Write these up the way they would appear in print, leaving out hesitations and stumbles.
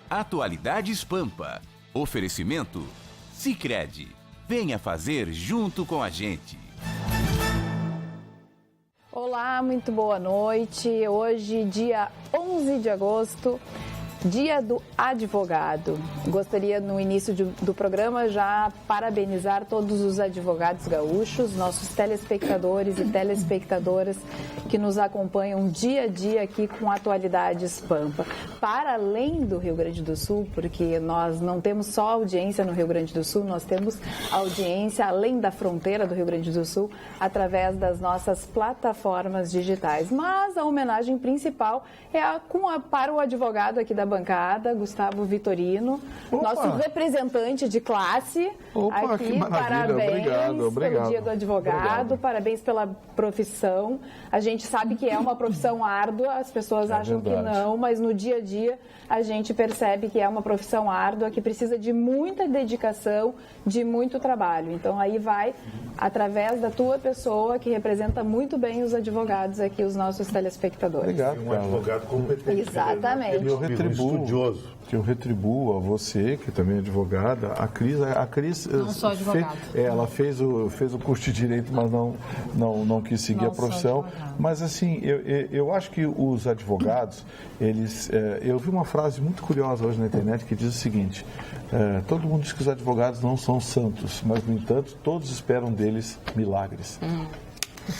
Atualidades Pampa. Oferecimento Sicredi. Venha fazer junto com a gente. Olá, muito boa noite. Hoje, dia 11 de agosto, Dia do Advogado. Gostaria, no início do programa, já parabenizar todos os advogados gaúchos, nossos telespectadores e telespectadoras que nos acompanham dia a dia aqui com Atualidades Pampa. Para além do Rio Grande do Sul, porque nós não temos só audiência no Rio Grande do Sul, nós temos audiência além da fronteira do Rio Grande do Sul, através das nossas plataformas digitais. Mas a homenagem principal é para o advogado aqui da bancada, Gustavo Vitorino, nosso representante de classe. Opa, que maravilha. Parabéns obrigado. pelo Dia do Advogado, parabéns pela profissão. A gente sabe que é uma profissão árdua, as pessoas acham que não, mas no dia a dia a gente percebe que é uma profissão árdua, que precisa de muita dedicação, de muito trabalho. Então aí vai, através da tua pessoa, que representa muito bem os advogados aqui, os nossos telespectadores. Obrigado, um advogado competente. Exatamente. Eu retribuo a você, que também é advogada. A Cris não sou advogada. Ela fez o curso de Direito, mas não quis seguir a profissão. Mas assim, eu acho que os advogados, eu vi uma frase muito curiosa hoje na internet que diz o seguinte: todo mundo diz que os advogados não são santos, mas, no entanto, todos esperam deles milagres.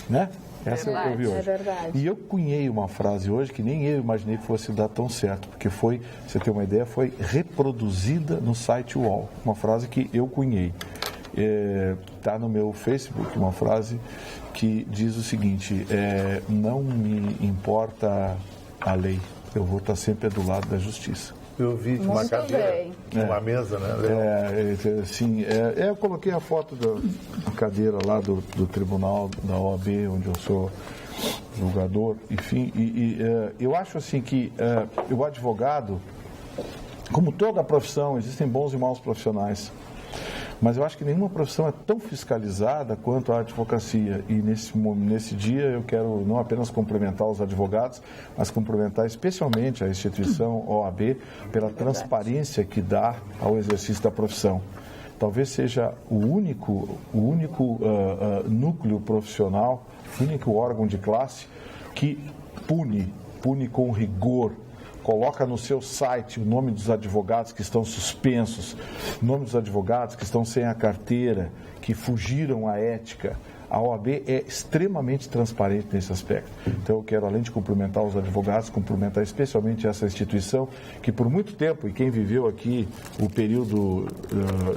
Né? Essa eu vi hoje. É verdade. E eu cunhei uma frase hoje que nem eu imaginei que fosse dar tão certo, porque foi, você ter uma ideia, foi reproduzida no site UOL. Uma frase que eu cunhei. Está no meu Facebook, uma frase que diz o seguinte: não me importa a lei, eu vou estar sempre do lado da justiça. Eu vi uma cadeira, uma mesa, né? Eu coloquei a foto da cadeira lá do tribunal da OAB, onde eu sou julgador, enfim, eu acho assim que o advogado, como toda profissão, existem bons e maus profissionais, mas eu acho que nenhuma profissão é tão fiscalizada quanto a advocacia. E nesse dia eu quero não apenas cumprimentar os advogados, mas cumprimentar especialmente a instituição OAB pela transparência que dá ao exercício da profissão. Talvez seja o único núcleo profissional, o único órgão de classe que pune com rigor. Coloca no seu site o nome dos advogados que estão suspensos, o nome dos advogados que estão sem a carteira, que fugiram à ética. A OAB é extremamente transparente nesse aspecto. Então eu quero, além de cumprimentar os advogados, cumprimentar especialmente essa instituição que por muito tempo, e quem viveu aqui o período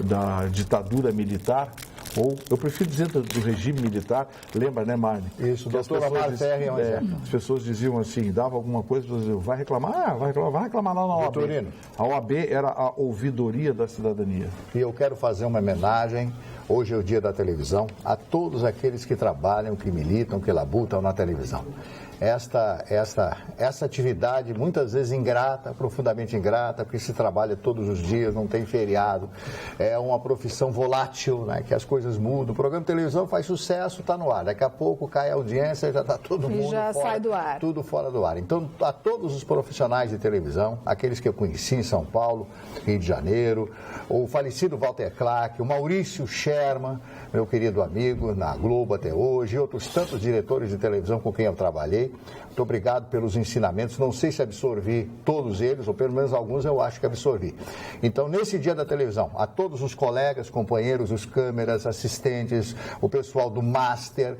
da ditadura militar, ou eu prefiro dizer do regime militar, lembra, né, Marne? Isso, o doutor Amar Ferri é um exemplo. As pessoas diziam assim, dava alguma coisa, diziam, vai reclamar lá na OAB. Vitorino. A OAB era a ouvidoria da cidadania. E eu quero fazer uma homenagem, hoje é o dia da televisão, a todos aqueles que trabalham, que militam, que labutam na televisão. Essa atividade, muitas vezes ingrata, profundamente ingrata, porque se trabalha todos os dias, não tem feriado, é uma profissão volátil, né, que as coisas mudam. O programa de televisão faz sucesso, está no ar. Daqui a pouco cai a audiência, já está todo mundo já fora, sai do ar. Tudo fora do ar. Então, a todos os profissionais de televisão, aqueles que eu conheci em São Paulo, Rio de Janeiro, o falecido Walter Clark, o Maurício Sherman, meu querido amigo, na Globo até hoje, e outros tantos diretores de televisão com quem eu trabalhei. Muito obrigado pelos ensinamentos. Não sei se absorvi todos eles, ou pelo menos alguns eu acho que absorvi. Então, nesse dia da televisão, a todos os colegas, companheiros, os câmeras, assistentes, o pessoal do master,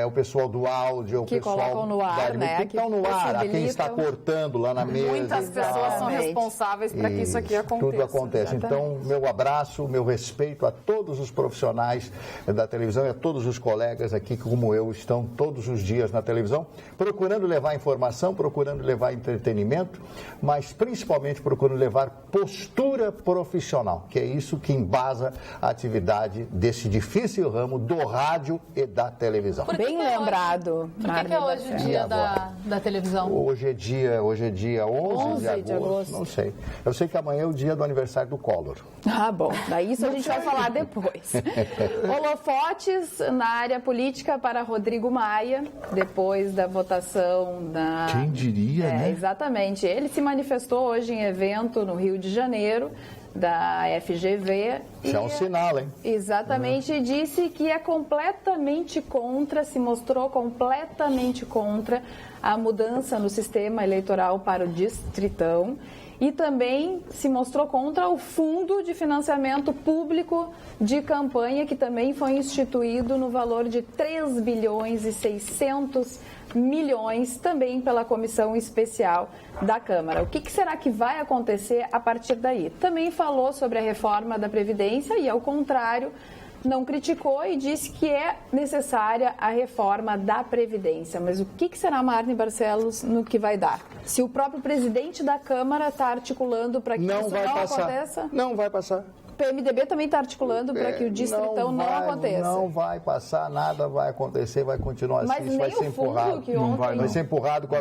o pessoal do áudio, o que pessoal colocam no ar, que estão no ar, a quem está cortando lá na mesa. Muitas pessoas são responsáveis para que isso aqui aconteça. Tudo acontece. Exatamente. Então, meu abraço, meu respeito a todos os profissionais da televisão e a todos os colegas aqui, como eu, estão todos os dias na televisão, procurando levar informação, procurando levar entretenimento, mas principalmente procurando levar postura profissional, que é isso que embasa a atividade desse difícil ramo do rádio e da televisão. Bem lembrado. Por que é hoje o dia da televisão? Hoje é dia 11 de agosto, não sei. Eu sei que amanhã é o dia do aniversário do Collor. Ah, bom. Daí isso a gente vai falar depois. Holofotes na área política para Rodrigo Maia, depois da votação na... Quem diria, né? Exatamente. Ele se manifestou hoje em evento no Rio de Janeiro, da FGV. Isso é um sinal, hein? Exatamente, e disse que é completamente contra, se mostrou completamente contra a mudança no sistema eleitoral para o Distritão e também se mostrou contra o Fundo de Financiamento Público de Campanha, que também foi instituído no valor de 3 bilhões e 600 milhões, também pela Comissão Especial da Câmara. O que será que vai acontecer a partir daí? Também falou sobre a reforma da Previdência e, ao contrário, não criticou e disse que é necessária a reforma da Previdência. Mas o que será, Marne Barcelos, no que vai dar? Se o próprio presidente da Câmara está articulando para que isso não aconteça? Não vai passar. O PMDB também está articulando para que o Distritão não aconteça. Não vai passar, nada vai acontecer, vai continuar assim. Mas isso vai ser empurrado. Que ontem... Vai ser empurrado com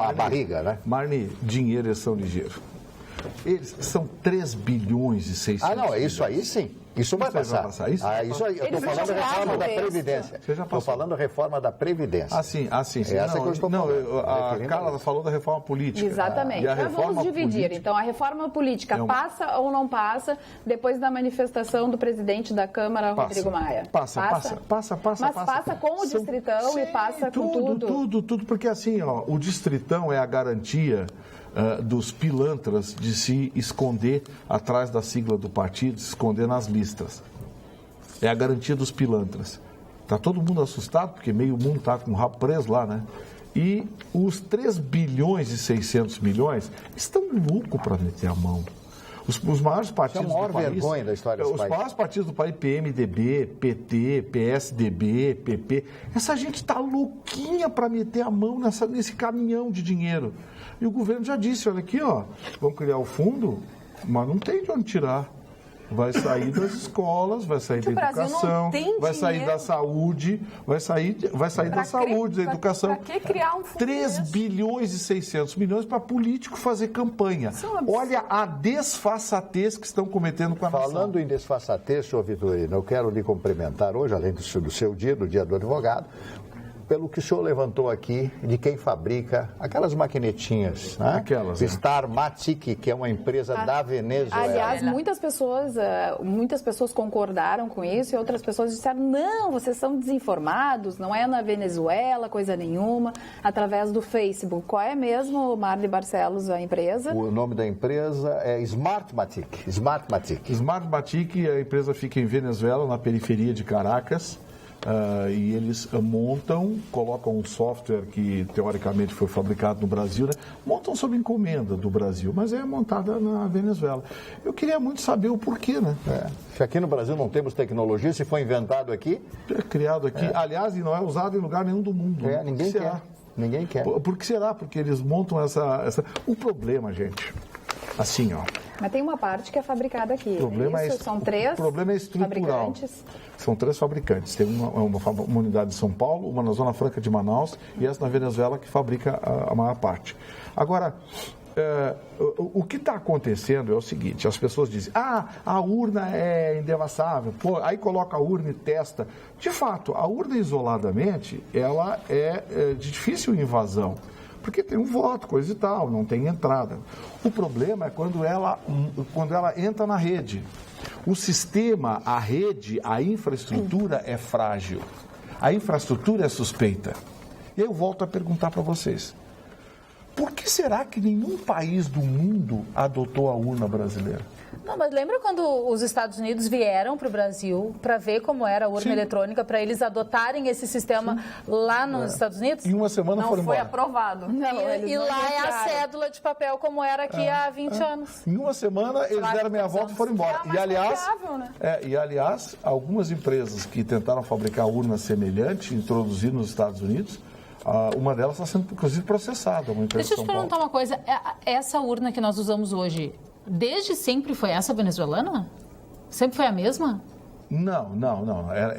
a barriga, né? Marne, dinheiro eles são ligeiros. Eles são 3 bilhões e 600 milhões. Isso aí sim. Isso vai passar. Isso aí, eu estou falando reforma da Previdência. Estou falando reforma da Previdência. Sim. Essa que eu estou falando. A Carla falou da reforma política. Exatamente. Então vamos dividir. Então a reforma política passa ou não passa depois da manifestação do presidente da Câmara, Rodrigo Maia? Passa. Mas passa com o Distritão e passa com tudo, porque assim, o Distritão é a garantia dos pilantras de se esconder atrás da sigla do partido, se esconder nas listas. É a garantia dos pilantras. Está todo mundo assustado, porque meio mundo está com o rabo preso lá, né? E os 3 bilhões e 600 milhões estão loucos para meter a mão. Os maiores partidos do país... vergonha da história desse país. Os maiores partidos do país, PMDB, PT, PSDB, PP, essa gente está louquinha para meter a mão nesse caminhão de dinheiro. E o governo já disse, olha aqui, vamos criar o fundo, mas não tem de onde tirar. Vai sair das escolas, vai sair da educação, vai sair da saúde, vai sair da saúde, da educação. Para que criar um fundo 3 bilhões e 600 milhões para político fazer campanha. Olha a desfaçatez que estão cometendo com a nação. Falando em desfaçatez, senhor Vitorino, eu quero lhe cumprimentar hoje, além do seu dia, do dia do advogado, pelo que o senhor levantou aqui de quem fabrica aquelas maquinetinhas, né? Aquelas, Starmatic, que é uma empresa da Venezuela. Aliás, muitas pessoas concordaram com isso e outras pessoas disseram, não, vocês são desinformados, não é na Venezuela, coisa nenhuma, através do Facebook. Qual é mesmo, Marne Barcelos, a empresa? O nome da empresa é Smartmatic. Smartmatic, a empresa fica em Venezuela, na periferia de Caracas. E eles colocam um software que teoricamente foi fabricado no Brasil, né? Montam sob encomenda do Brasil, mas é montada na Venezuela. Eu queria muito saber o porquê, né? Se aqui no Brasil não temos tecnologia, se foi inventado aqui... É criado aqui, aliás, e não é usado em lugar nenhum do mundo. Ninguém quer. Ninguém quer. Por que será? Porque eles montam essa... O problema, gente, assim, Mas tem uma parte que é fabricada aqui. O problema São 3 problema é estrutural. fabricantes. São 3 fabricantes. Tem uma unidade em São Paulo, uma na Zona Franca de Manaus e essa na Venezuela que fabrica a maior parte. Agora, o que está acontecendo é o seguinte, as pessoas dizem, a urna é indevassável, aí coloca a urna e testa. De fato, a urna isoladamente, ela é de difícil invasão. Porque tem um voto, coisa e tal, não tem entrada. O problema é quando ela entra na rede. O sistema, a rede, a infraestrutura é frágil. A infraestrutura é suspeita. E eu volto a perguntar para vocês. Por que será que nenhum país do mundo adotou a urna brasileira? Não, mas lembra quando os Estados Unidos vieram para o Brasil para ver como era a urna eletrônica, para eles adotarem esse sistema lá nos Estados Unidos? Em uma semana foram embora. Não foi aprovado. E lá é a cédula de papel como era aqui há 20 anos. Em uma semana eles deram meia volta e foram embora. E aliás, algumas empresas que tentaram fabricar urna semelhante, introduzir nos Estados Unidos, uma delas está sendo, inclusive, processada. Deixa eu te perguntar uma coisa. Essa urna que nós usamos hoje, desde sempre foi essa venezuelana? Sempre foi a mesma? Não.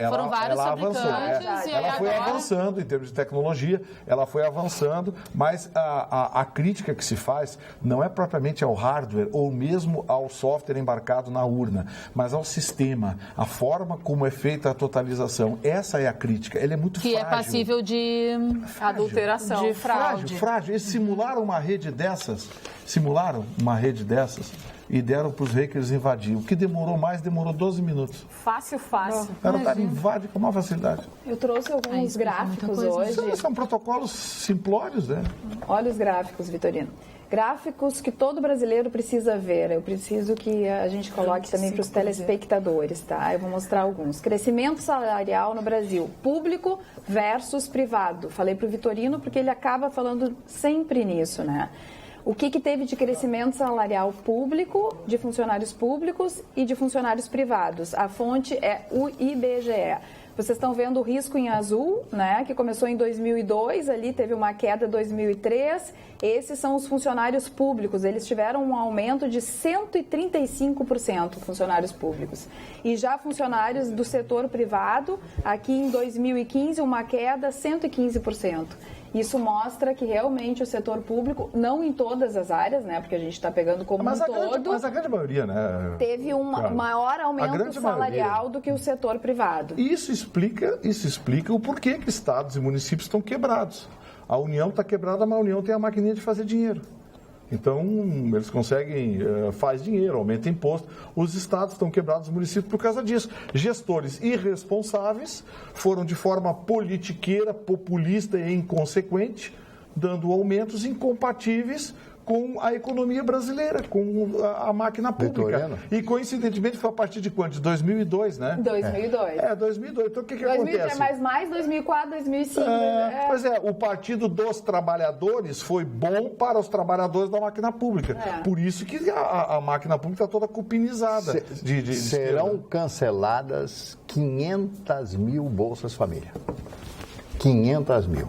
Foram vários ela avançou. fabricantes e Ela foi agora... avançando em termos de tecnologia, ela foi avançando, mas a crítica que se faz não é propriamente ao hardware ou mesmo ao software embarcado na urna, mas ao sistema, a forma como é feita a totalização. Essa é a crítica. Ela é muito Que frágil. é passível de Adulteração. de fraude. Frágil. Eles simularam uma rede dessas, e deram para os hackers invadir. O que demorou 12 minutos. Fácil. O cara invade com uma facilidade. Eu trouxe alguns gráficos hoje. São protocolos simplórios, né? Olha os gráficos, Vitorino. Gráficos que todo brasileiro precisa ver. Eu preciso que a gente coloque também para os telespectadores, tá? Eu vou mostrar alguns. Crescimento salarial no Brasil. Público versus privado. Falei para o Vitorino porque ele acaba falando sempre nisso, né? O que teve de crescimento salarial público, de funcionários públicos e de funcionários privados? A fonte é o IBGE. Vocês estão vendo o risco em azul, né, que começou em 2002, ali teve uma queda em 2003. Esses são os funcionários públicos, eles tiveram um aumento de 135%, funcionários públicos. E já funcionários do setor privado, aqui em 2015, uma queda 115%. Isso mostra que realmente o setor público, não em todas as áreas, né, porque a gente está pegando como mas um todo, mas a grande maioria, né? Teve um maior aumento salarial do que o setor privado. E isso explica o porquê que estados e municípios estão quebrados. A União está quebrada, mas a União tem a maquininha de fazer dinheiro. Então, eles conseguem, faz dinheiro, aumenta imposto. Os estados estão quebrados, os municípios, por causa disso. Gestores irresponsáveis foram de forma politiqueira, populista e inconsequente, dando aumentos incompatíveis com a economia brasileira, com a máquina pública. Vitorino. E, coincidentemente, foi a partir de quando? De 2002, né? 2002. 2002. Então, o que 2003, acontece? mais 2004, 2005. Pois é, o Partido dos Trabalhadores foi bom para os trabalhadores da máquina pública. Por isso que a máquina pública está toda cupinizada. Serão canceladas 500 mil Bolsas Família. 500 mil.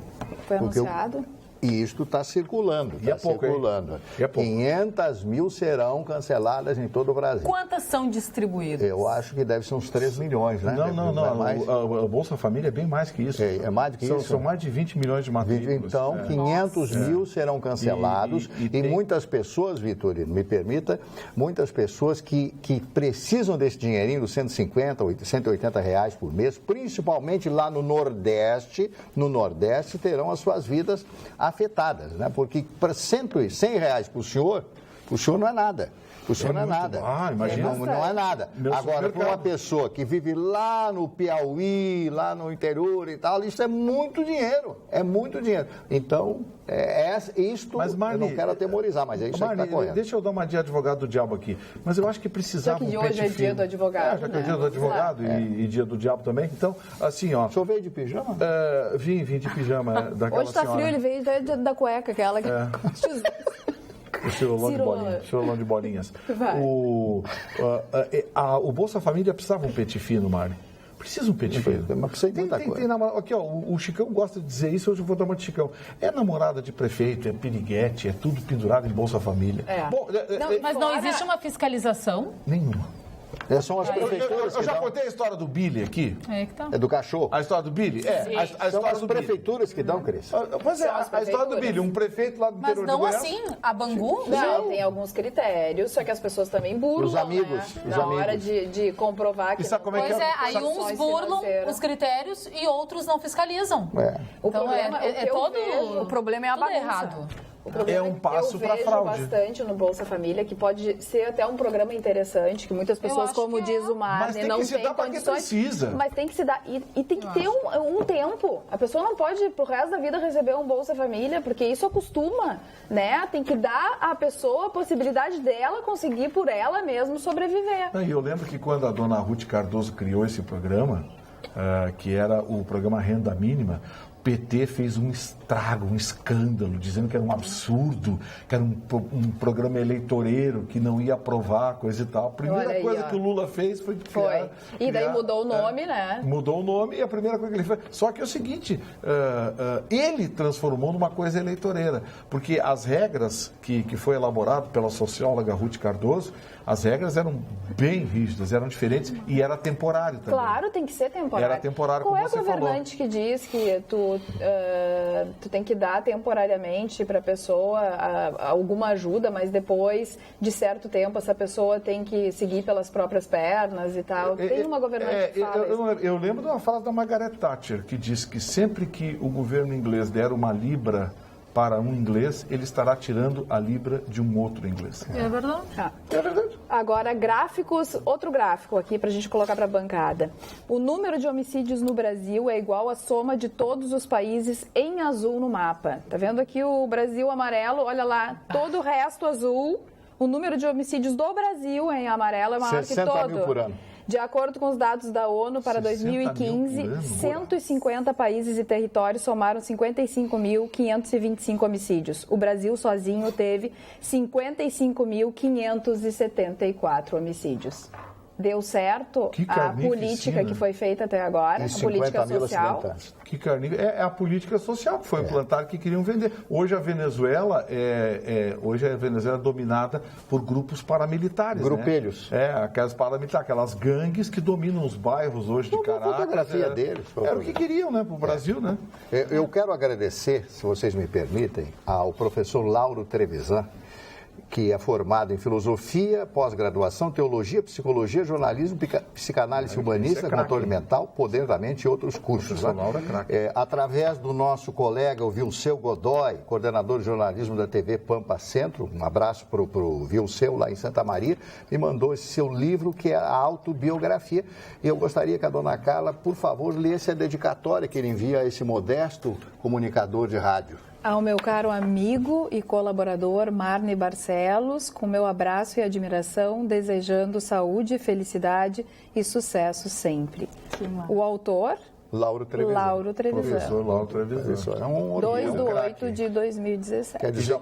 Foi anunciado? E isto está circulando. E é pouco, circulando. E é pouco. 500 mil serão canceladas em todo o Brasil. Quantas são distribuídas? Eu acho que deve ser uns 3 milhões, né? Não. É mais... A Bolsa Família é bem mais que isso. É mais do que isso? São mais de 20 milhões de matrículas. Então, 500 mil serão cancelados e muitas pessoas, Vitorino, me permita, muitas pessoas que precisam desse dinheirinho, dos 150, 180 reais por mês, principalmente lá no Nordeste, terão as suas vidas afetadas, né? Porque para 100 reais para o senhor não é nada. O senhor não é nada. Imagina. Não é nada. Agora, para uma pessoa que vive lá no Piauí, lá no interior e tal, isso é muito dinheiro. É muito dinheiro. Então, isto mas, Marli, eu não quero atemorizar, mas é isso que está correto. Deixa eu dar uma de advogado do diabo aqui. Mas eu acho que precisava já que hoje é dia do advogado. Já que é dia do advogado e dia do diabo também. Então, assim, ó. O senhor veio de pijama? Vim de pijama daquela hoje está frio, ele veio da cueca, aquela que... O cirolão de bolinhas. Vai. O Bolsa Família precisava um pente fino, Mário. Precisa um pente fino. Mas precisa de muita coisa. Aqui, ó, o Chicão gosta de dizer isso, hoje eu vou dar uma de Chicão. É namorada de prefeito, é piriguete, é tudo pendurado em Bolsa Família. Bom, mas não existe uma fiscalização? Nenhuma. São as prefeituras eu já contei a história do Billy aqui. É do cachorro? A história do Billy? A São história as do prefeituras que dão, Cris. Pois é, a história do Billy. Um prefeito lá do Mas interior de não Goiás. assim, a Bangu? Não, tem alguns critérios, só que as pessoas também burlam, Os amigos, né? os Na amigos. hora de comprovar que... E sabe como é que Pois aí uns Sanções burlam financeiras. os critérios e outros não fiscalizam. O Então problema, o que eu todo... vejo, O problema é a tudo bagunça. errado. O problema É um passo que eu pra vejo fraude. bastante no Bolsa Família, que pode ser até um programa interessante, que muitas pessoas, acho como que diz o Mas Marne, tem não que se têm dar pra quem condições. precisa. Mas tem que se dar. E tem que ter um tempo. A pessoa não pode, pro resto da vida, receber um Bolsa Família, porque isso acostuma, né? Tem que dar à pessoa a possibilidade dela conseguir por ela mesma sobreviver. E eu lembro que quando a dona Ruth Cardoso criou esse programa, que era o programa Renda Mínima, PT fez um estrago, um escândalo, dizendo que era um absurdo, que era um programa eleitoreiro, que não ia aprovar, coisa e tal. A primeira coisa que o Lula fez foi criar... E daí mudou o nome, né? Mudou o nome e a primeira coisa que ele fez... Só que é o seguinte, ele transformou numa coisa eleitoreira, porque as regras que foi elaborado pela socióloga Ruth Cardoso, as regras eram bem rígidas, eram diferentes e era temporário também. Claro, tem que ser temporário. Era temporário, como você falou. Qual é o governante que diz que tu tem que dar temporariamente para a pessoa alguma ajuda, mas depois de certo tempo essa pessoa tem que seguir pelas próprias pernas e tal? Tem uma governante que fala isso. Eu lembro de uma fala da Margaret Thatcher, que disse que sempre que o governo inglês der uma libra para um inglês, ele estará tirando a libra de um outro inglês. É verdade. É verdade. Agora, gráficos, outro gráfico aqui para a gente colocar para a bancada. O número de homicídios no Brasil é igual à soma de todos os países em azul no mapa. Tá vendo aqui o Brasil amarelo? Olha lá, todo o resto azul. O número de homicídios do Brasil em amarelo é maior que todo. 60 mil por ano. De acordo com os dados da ONU, para 2015, 150 países e territórios somaram 55.525 homicídios. O Brasil sozinho teve 55.574 homicídios. Deu certo a política que foi feita até agora, a política social. Que carnívoro. É a política social que foi implantada, que queriam vender. Hoje a Venezuela é dominada por grupos paramilitares. Grupelhos. Né? Aquelas paramilitares, aquelas gangues que dominam os bairros hoje de Caracas. A fotografia deles. Era o que queriam, né, para o Brasil, né? Eu quero agradecer, se vocês me permitem, ao professor Lauro Trevisan, que é formado em filosofia, pós-graduação, teologia, psicologia, jornalismo, psicanálise humanista, controle mental, poder da mente e outros cursos. Né? Através do nosso colega, o Vilceu Godoy, coordenador de jornalismo da TV Pampa Centro, um abraço para o Vilceu lá em Santa Maria, me mandou esse seu livro, que é a autobiografia. E eu gostaria que a dona Carla, por favor, lesse a dedicatória que ele envia a esse modesto comunicador de rádio. Ao meu caro amigo e colaborador Marne Barcelos, com meu abraço e admiração, desejando saúde, felicidade e sucesso sempre. O autor... Lauro Trevisan. Professor Lauro Trevisan. 2/8 de 2017. Quer dizer,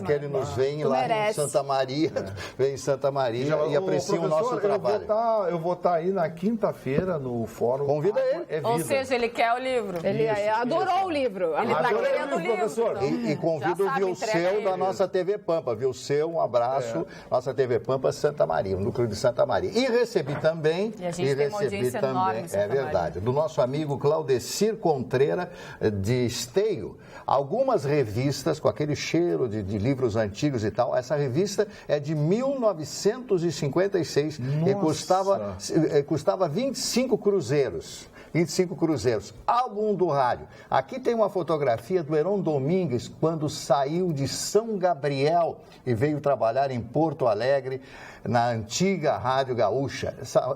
que ele nos vem lá em Santa Maria, vem em Santa Maria e aprecia o nosso trabalho. Eu vou estar aí na quinta-feira no fórum. Convida ele. Ou seja, ele quer o livro. Ele adorou o livro. Ele está querendo o livro. Professor. E convida o Vilceu da nossa TV Pampa. Vilceu, um abraço. Nossa TV Pampa Santa Maria, o núcleo de Santa Maria. E recebi também... E a gente tem uma audiência enorme em Santa Maria. É verdade. Do nosso amigo Claudecir Contreira, de Esteio, algumas revistas com aquele cheiro de livros antigos e tal. Essa revista é de 1956 e custava 25 cruzeiros. 25 cruzeiros. Álbum do rádio. Aqui tem uma fotografia do Heron Domingues quando saiu de São Gabriel e veio trabalhar em Porto Alegre, na antiga Rádio Gaúcha.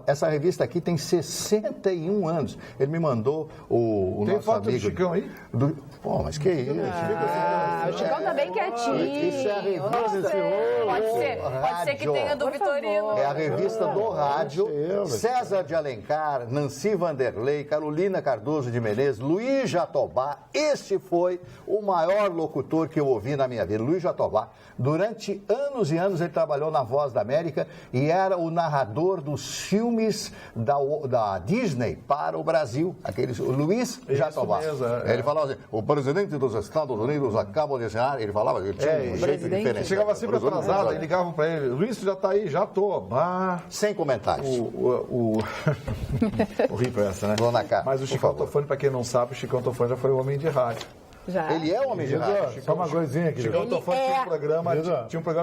Essa revista aqui tem 61 anos. Ele me mandou o tem nosso foto amigo... do Chicão aí? Pô, mas que isso? O Chicão tá bem quietinho. Isso é a revista. Pode ser que tenha do Vitorino. É a revista do rádio. César de Alencar, Nancy Vanderlei, Carolina Cardoso de Menezes, Luiz Jatobá. Este foi o maior locutor que eu ouvi na minha vida, Luiz Jatobá. Durante anos e anos ele trabalhou na Voz da América e era o narrador dos filmes da Disney para o Brasil. O Luiz Jatobá. Ele falava assim, o presidente dos Estados Unidos acaba de chegar. Ele falava, ele tinha um jeito diferente. Chegava sempre atrasado, ele ligava para ele, Luiz, já está aí, já estou. Sem comentários. Horrível essa, né? Dona Cá, mas o Chicão Tofani, para quem não sabe, o Chicão Tofani já foi um homem de rádio. Já. Ele é um homem de rádio. Só uma coisinha aqui. Chicão Tofani tinha um programa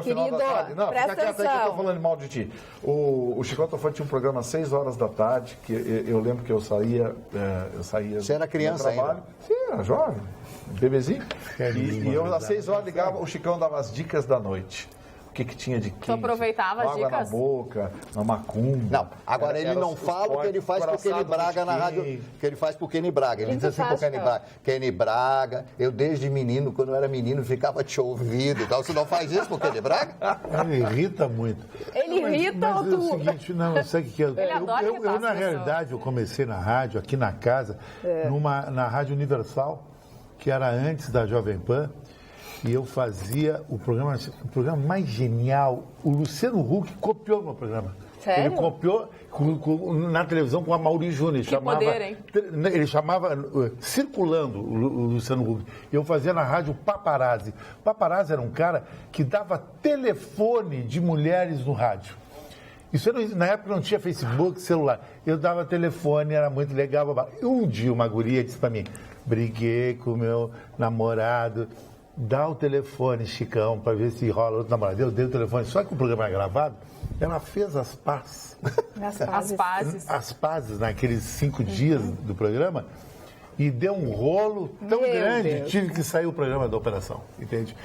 final da tarde. Não, fica quieto aí que eu estou falando mal de ti. O Chicão Tofani tinha um programa às 6 horas da tarde, que eu lembro que eu saía Você era criança ainda? Sim, era jovem, bebezinho. E eu às 6 horas ligava, o Chicão dava as dicas da noite. que tinha de quente. Tu aproveitava as água dicas? na boca, na macumba. Não, agora ele não fala o que ele faz pro Kenny Braga na rádio. Que ele faz pro Kenny Braga. Ele diz assim pro Kenny Braga: Kenny Braga, eu desde menino, quando eu era menino, ficava te ouvindo e tal. Você não faz isso pro Kenny Braga? Ele irrita muito. Ele irrita ou Mas é o tu... seguinte, não, sabe o que é? Eu, na realidade, eu comecei na rádio, aqui na casa, na Rádio Universal, que era antes da Jovem Pan, e eu fazia o programa mais genial. O Luciano Huck copiou meu programa. Sério? Ele copiou na televisão com a Mauri Júnior. Poder, hein? Ele chamava Circulando, o Luciano Huck. Eu fazia na rádio Paparazzi. Paparazzi era um cara que dava telefone de mulheres no rádio. Isso na época não tinha Facebook, celular. Eu dava telefone, era muito legal. Um dia uma guria disse pra mim: briguei com o meu namorado, dá o telefone, Chicão, pra ver se rola outro namorado. Eu dei o telefone, só que o programa era gravado. Ela fez as pazes. As pazes naqueles 5 dias do programa. E deu um rolo tão grande, tive que sair o programa da operação, entende?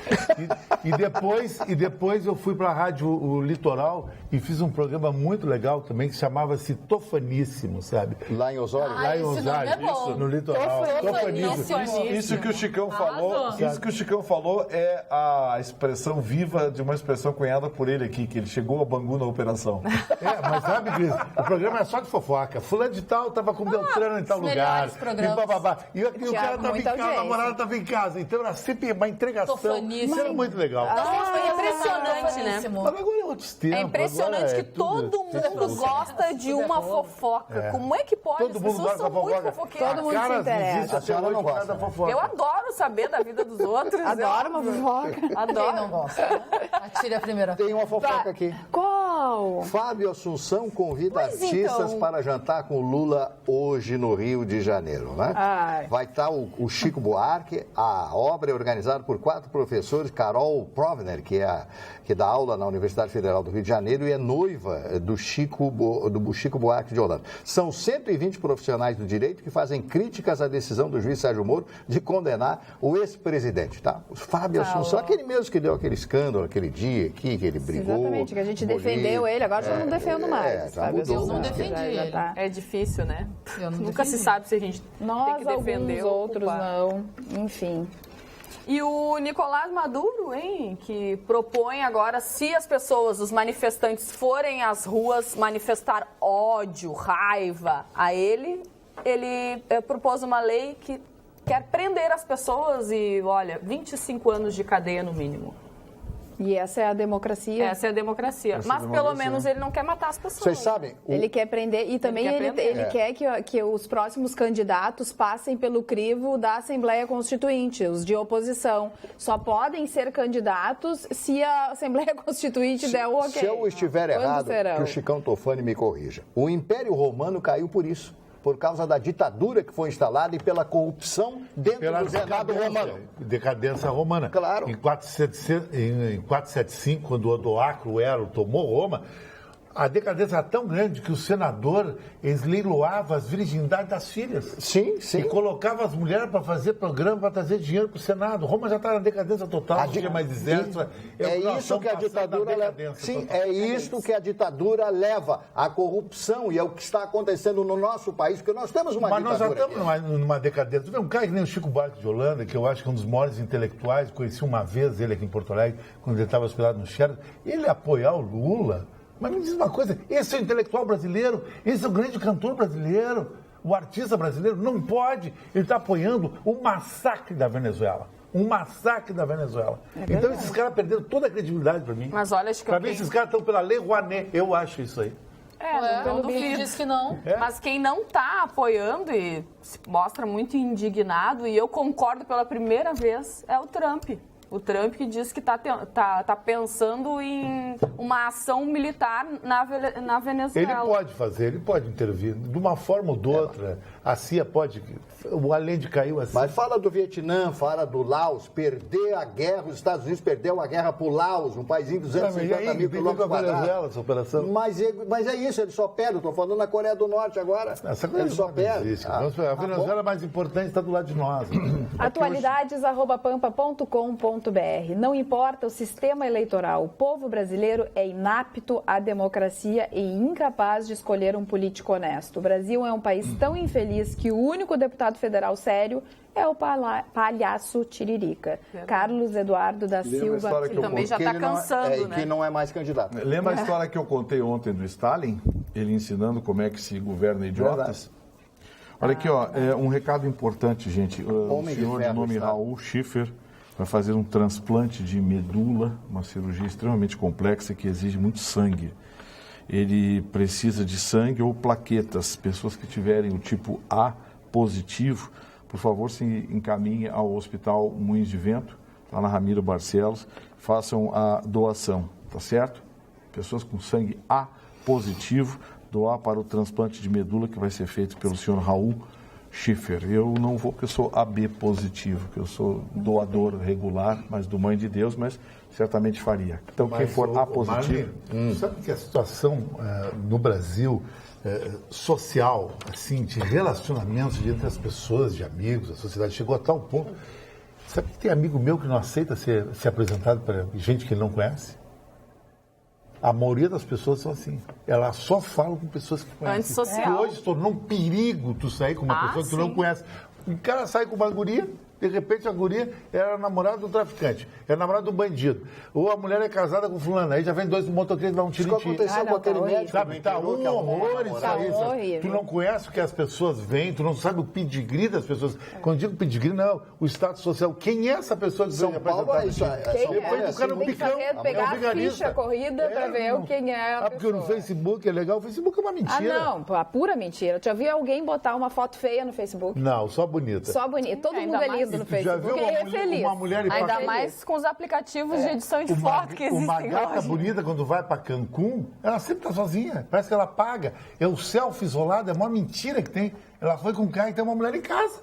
E depois eu fui para a Rádio Litoral e fiz um programa muito legal também, que chamava-se Tofaníssimo, sabe? Lá em Osório? Lá em Osório, isso, no litoral. Tofaníssimo. Isso que o Chicão falou é a expressão viva de uma expressão cunhada por ele aqui, que ele chegou a Bangu na operação. Mas sabe, Cris, o programa é só de fofoca. Fulano de tal estava com Beltrano em tal lugar. E o cara estava em casa, a namorada estava em casa. Então era sempre uma entregação. Isso era muito legal. Foi impressionante, né? Mas agora é outros tempos. É impressionante que todo mundo gosta de uma fofoca. Como é que pode? Todo mundo gosta da fofoca. Todo mundo se interessa. A senhora não gosta da fofoca. Eu adoro saber da vida dos outros. Adoro uma fofoca. Adoro. Quem não gosta? Atire a primeira. Tem uma fofoca aqui. Qual? Fábio Assunção convida Pois artistas então. para jantar com Lula hoje no Rio de Janeiro, né? Ai. Vai estar o Chico Buarque. A obra é organizada por 4 professores. Carol Provner, que dá aula na Universidade Federal do Rio de Janeiro e é noiva do Chico Buarque de Holanda. São 120 profissionais do direito que fazem críticas à decisão do juiz Sérgio Moro de condenar o ex-presidente, tá? O Fábio Assunção, aquele mesmo que deu aquele escândalo, aquele dia aqui, que ele brigou. Exatamente, que a gente defendeu ele, agora já não defendo mais. já mudou. Eu não defendi ele. É difícil, né? Eu não Nunca defendi. se sabe se a gente tem Nós, que defender alguns ou outros culpar. não. Enfim. E o Nicolás Maduro, hein, que propõe agora, se as pessoas, os manifestantes, forem às ruas manifestar ódio, raiva a ele propôs uma lei que quer prender as pessoas e, olha, 25 anos de cadeia no mínimo. E essa é a democracia. Essa é a democracia. Mas pelo menos ele não quer matar as pessoas. Vocês sabem, Ele quer prender e também ele quer que os próximos candidatos passem pelo crivo da Assembleia Constituinte, os de oposição. Só podem ser candidatos se a Assembleia Constituinte der o ok. se eu estiver Quando errado, serão? que o Chicão Tofani me corrija. O Império Romano caiu por isso. Por causa da ditadura que foi instalada e pela corrupção dentro do Senado romano. Decadência romana. Claro. Em 475, quando Odoacro tomou Roma, a decadência era tão grande que o senador leiloava as virgindades das filhas. Sim, sim. E colocava as mulheres para fazer programa, para trazer dinheiro para o Senado. Roma já está na decadência total, não tinha mais exército. É isso que a ditadura leva. Sim, é isso que a ditadura leva. A corrupção, e é o que está acontecendo no nosso país, porque nós temos uma Mas nós já ditadura. estamos numa decadência. Tu vê um cara que nem o Chico Buarque de Holanda, que eu acho que é um dos maiores intelectuais, conheci uma vez ele aqui em Porto Alegre, quando ele estava hospedado no Sheraton, ele apoiar o Lula. Mas me diz uma coisa, esse é o intelectual brasileiro, esse é o grande cantor brasileiro, o artista brasileiro, não pode. Ele está apoiando o massacre da Venezuela. Um massacre da Venezuela. Então esses caras perderam toda a credibilidade para mim. Mas olha, acho que Para mim esses caras estão pela Lei Rouanet, eu acho isso aí. Não duvido, diz que não. Mas quem não está apoiando e se mostra muito indignado, e eu concordo pela primeira vez, é o Trump. O Trump que diz que está pensando em uma ação militar na Venezuela. Ele pode fazer, ele pode intervir, de uma forma ou de outra. A CIA pode, o Allende caiu assim. Mas fala do Vietnã, fala do Laos, perder a guerra, os Estados Unidos perdeu a guerra pro Laos, um paísinho de 250 mil quilômetros quadrados. Essa operação? Mas é isso, ele só perde. Estou falando na Coreia do Norte agora. Essa coisa ele só perde. A Venezuela é mais importante, está do lado de nós. Atualidades@pampa.com.br. Não importa o sistema eleitoral, o povo brasileiro é inapto à democracia e incapaz de escolher um político honesto. O Brasil é um país tão infeliz que o único deputado federal sério é o palhaço Tiririca. Carlos Eduardo da Silva. Que também já está cansando, né? E que não é mais candidato. Lembra a história que eu contei ontem do Stalin? Ele ensinando como é que se governa idiotas? Olha aqui, ó, um recado importante, gente. O senhor de nome Raul Schiffer vai fazer um transplante de medula, uma cirurgia extremamente complexa que exige muito sangue. Ele precisa de sangue ou plaquetas. Pessoas que tiverem o tipo A positivo, por favor, se encaminhem ao Hospital Moinhos de Vento, lá na Ramiro Barcelos, façam a doação, tá certo? Pessoas com sangue A positivo, doar para o transplante de medula que vai ser feito pelo senhor Raul Schiffer. Eu não vou, porque eu sou AB positivo, que eu sou doador regular, mas do Mãe de Deus, mas certamente faria. Então, quem for A positivo... Sabe que a situação no Brasil, social, assim, de relacionamentos entre as pessoas, de amigos, a sociedade, chegou a tal ponto... Sabe que tem amigo meu que não aceita ser apresentado para gente que ele não conhece? A maioria das pessoas são assim. Elas só falam com pessoas que conhecem. Antissocial. Hoje se tornou um perigo tu sair com uma pessoa que tu não conhece. O cara sai com uma guria, de repente a guria era namorada do traficante, era namorada do bandido. Ou a mulher é casada com fulano, aí já vem dois motoqueiros e dá um tiro em ti. Isso aconteceu com aquele médico. Sabe, tá um horror isso aí. Tu não conhece o que as pessoas veem, tu não sabe o pedigree das pessoas. Quando digo pedigree, não, o status social. Quem é essa pessoa que veio apresentar? Depois do cara no picão. Pegar a ficha corrida para ver quem é a pessoa. Porque no Facebook é legal, o Facebook é uma mentira. Não, a pura mentira. Já vi alguém botar uma foto feia no Facebook? Não, só bonita. Só bonita. Todo mundo é lindo no Facebook. Já viu uma mulher ainda mais com os aplicativos de edição de foto que existem Uma gata hoje. bonita, quando vai para Cancún, ela sempre está sozinha. Parece que ela paga. É o selfie isolado, é a maior mentira que tem. Ela foi com um cara e tem uma mulher em casa.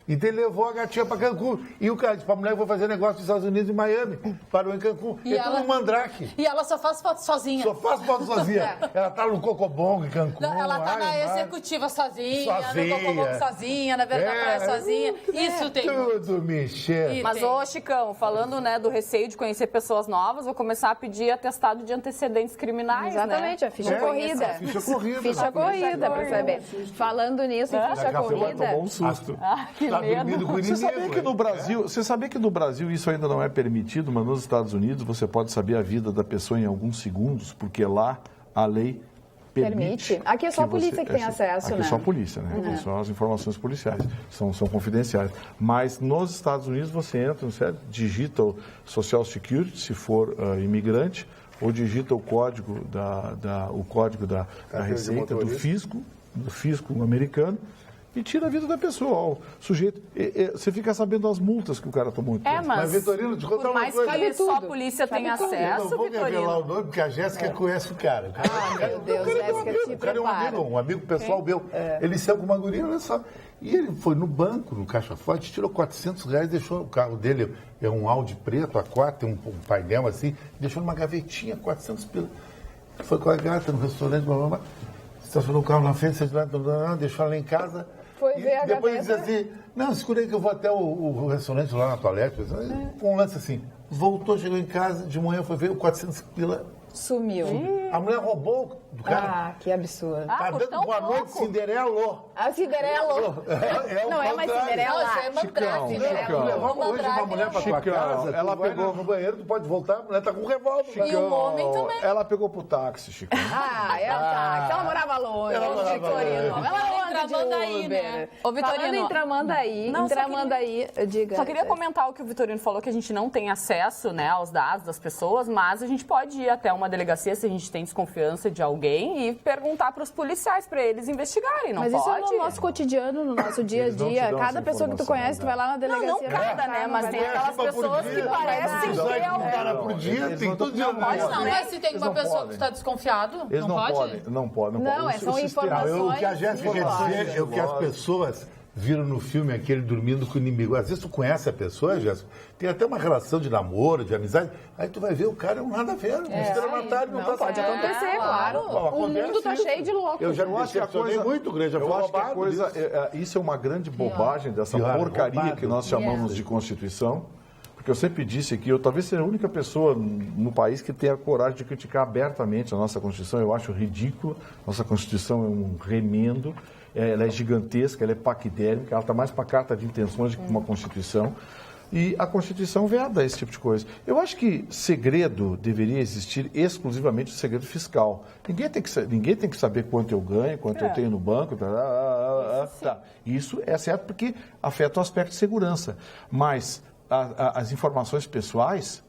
E ele levou a gatinha para Cancún. E o cara disse para a mulher que foi fazer negócio nos Estados Unidos, em Miami. Parou em Cancún. E tudo um mandrake. E ela só faz foto sozinha. Só faz foto sozinha. Ela tá no Cocobongo em Cancún. Ela tá na executiva sozinha, no Cocobongo sozinha, na beira da praia sozinha. Isso tem. Tudo, Michel. Mas, ô Chicão, falando do receio de conhecer pessoas novas, vou começar a pedir atestado de antecedentes criminais, Exatamente, a ficha corrida. Ficha corrida. Ficha corrida, para saber. Falando nisso, ficha corrida. Tomou um susto. Que Tá dormindo com o Você sabia que no Brasil, você sabia que no Brasil isso ainda não é permitido, mas nos Estados Unidos você pode saber a vida da pessoa em alguns segundos, porque lá a lei permite. Aqui é só a polícia que tem acesso, aqui né? é só a polícia, né? São as informações policiais, são confidenciais. Mas nos Estados Unidos você entra, certo? Digita o Social Security, se for imigrante, ou digita o código da Receita, do fisco americano, e tira a vida da pessoa. O sujeito, você fica sabendo as multas que o cara tomou. Mas Vitorino, te contar uma coisa. Por mais que só a polícia tenha acesso, eu não vou revelar o nome, porque a Jéssica conhece o cara. Meu Deus, Jéssica, te O cara é um amigo pessoal meu. Ele saiu com uma guria, olha só. E ele foi no banco, no caixa forte, tirou R$400, deixou o carro dele, é um Audi preto, A4, tem um painel assim, deixou numa gavetinha, 400 pila. Foi com a gata no restaurante, blá, blá, blá. Estacionou o carro na frente, deixou ela em casa. Foi ver a depois gaveta. disse assim, não, segura aí que eu vou até o restaurante lá na toalete. Com um lance assim. Voltou, chegou em casa, de manhã foi ver o 400 pila. Sumiu. A mulher roubou do cara. Que absurdo. Tá dando boa noite, Cinderela. A Cinderela. Não é mais Cinderela. É mandrake. Levamos hoje uma mulher pra tua casa, ela tu vai pegou no banheiro, tu pode voltar, a mulher tá com um revólver. E o homem também. Ela pegou pro táxi, Chico. Ela morava longe. Vitorino. Ela anda de Tramandaí, Uber. né? Ô, Vitorino. Falando em Tramandaí, Não, diga. Só queria comentar o que o Vitorino falou, que a gente não tem acesso, né, aos dados das pessoas, mas a gente pode ir até uma delegacia, se a gente tem desconfiança de alguém e perguntar para os policiais, para eles investigarem, não Mas pode? isso é no nosso cotidiano, no nosso dia a dia. Cada pessoa que tu conhece, tu vai lá na delegacia... Não cada, né? Mas tem aquelas pessoas que parecem que é um cara por dia, tem todo dia. Não pode não, né? Se tem uma pessoa que tu está desconfiado, Eles não pode? Não pode. Não, são informações... O que a Jéssica quer dizer é o que as pessoas viram no filme aquele dormindo com o inimigo. Às vezes tu conhece a pessoa, Jéssica, tem até uma relação de namoro, de amizade, aí tu vai ver o cara é um nada a ver, um estelionatário, não tá pode acontecer, claro. O mundo tá cheio de loucos. Eu já me decepcionei muito, grande. Eu acho que a coisa, isso é uma grande bobagem dessa porcaria que nós chamamos de Constituição. Porque eu sempre disse que eu talvez seja a única pessoa no país que tenha a coragem de criticar abertamente a nossa Constituição. Eu acho ridículo. Nossa Constituição é um remendo, ela é gigantesca, ela é paquidérmica, ela está mais para carta de intenções do que uma Constituição. E a Constituição veda esse tipo de coisa. Eu acho que segredo deveria existir exclusivamente o segredo fiscal. Ninguém tem que saber quanto eu ganho, quanto eu tenho no banco. Tá. Isso é certo porque afeta o aspecto de segurança. Mas as informações pessoais,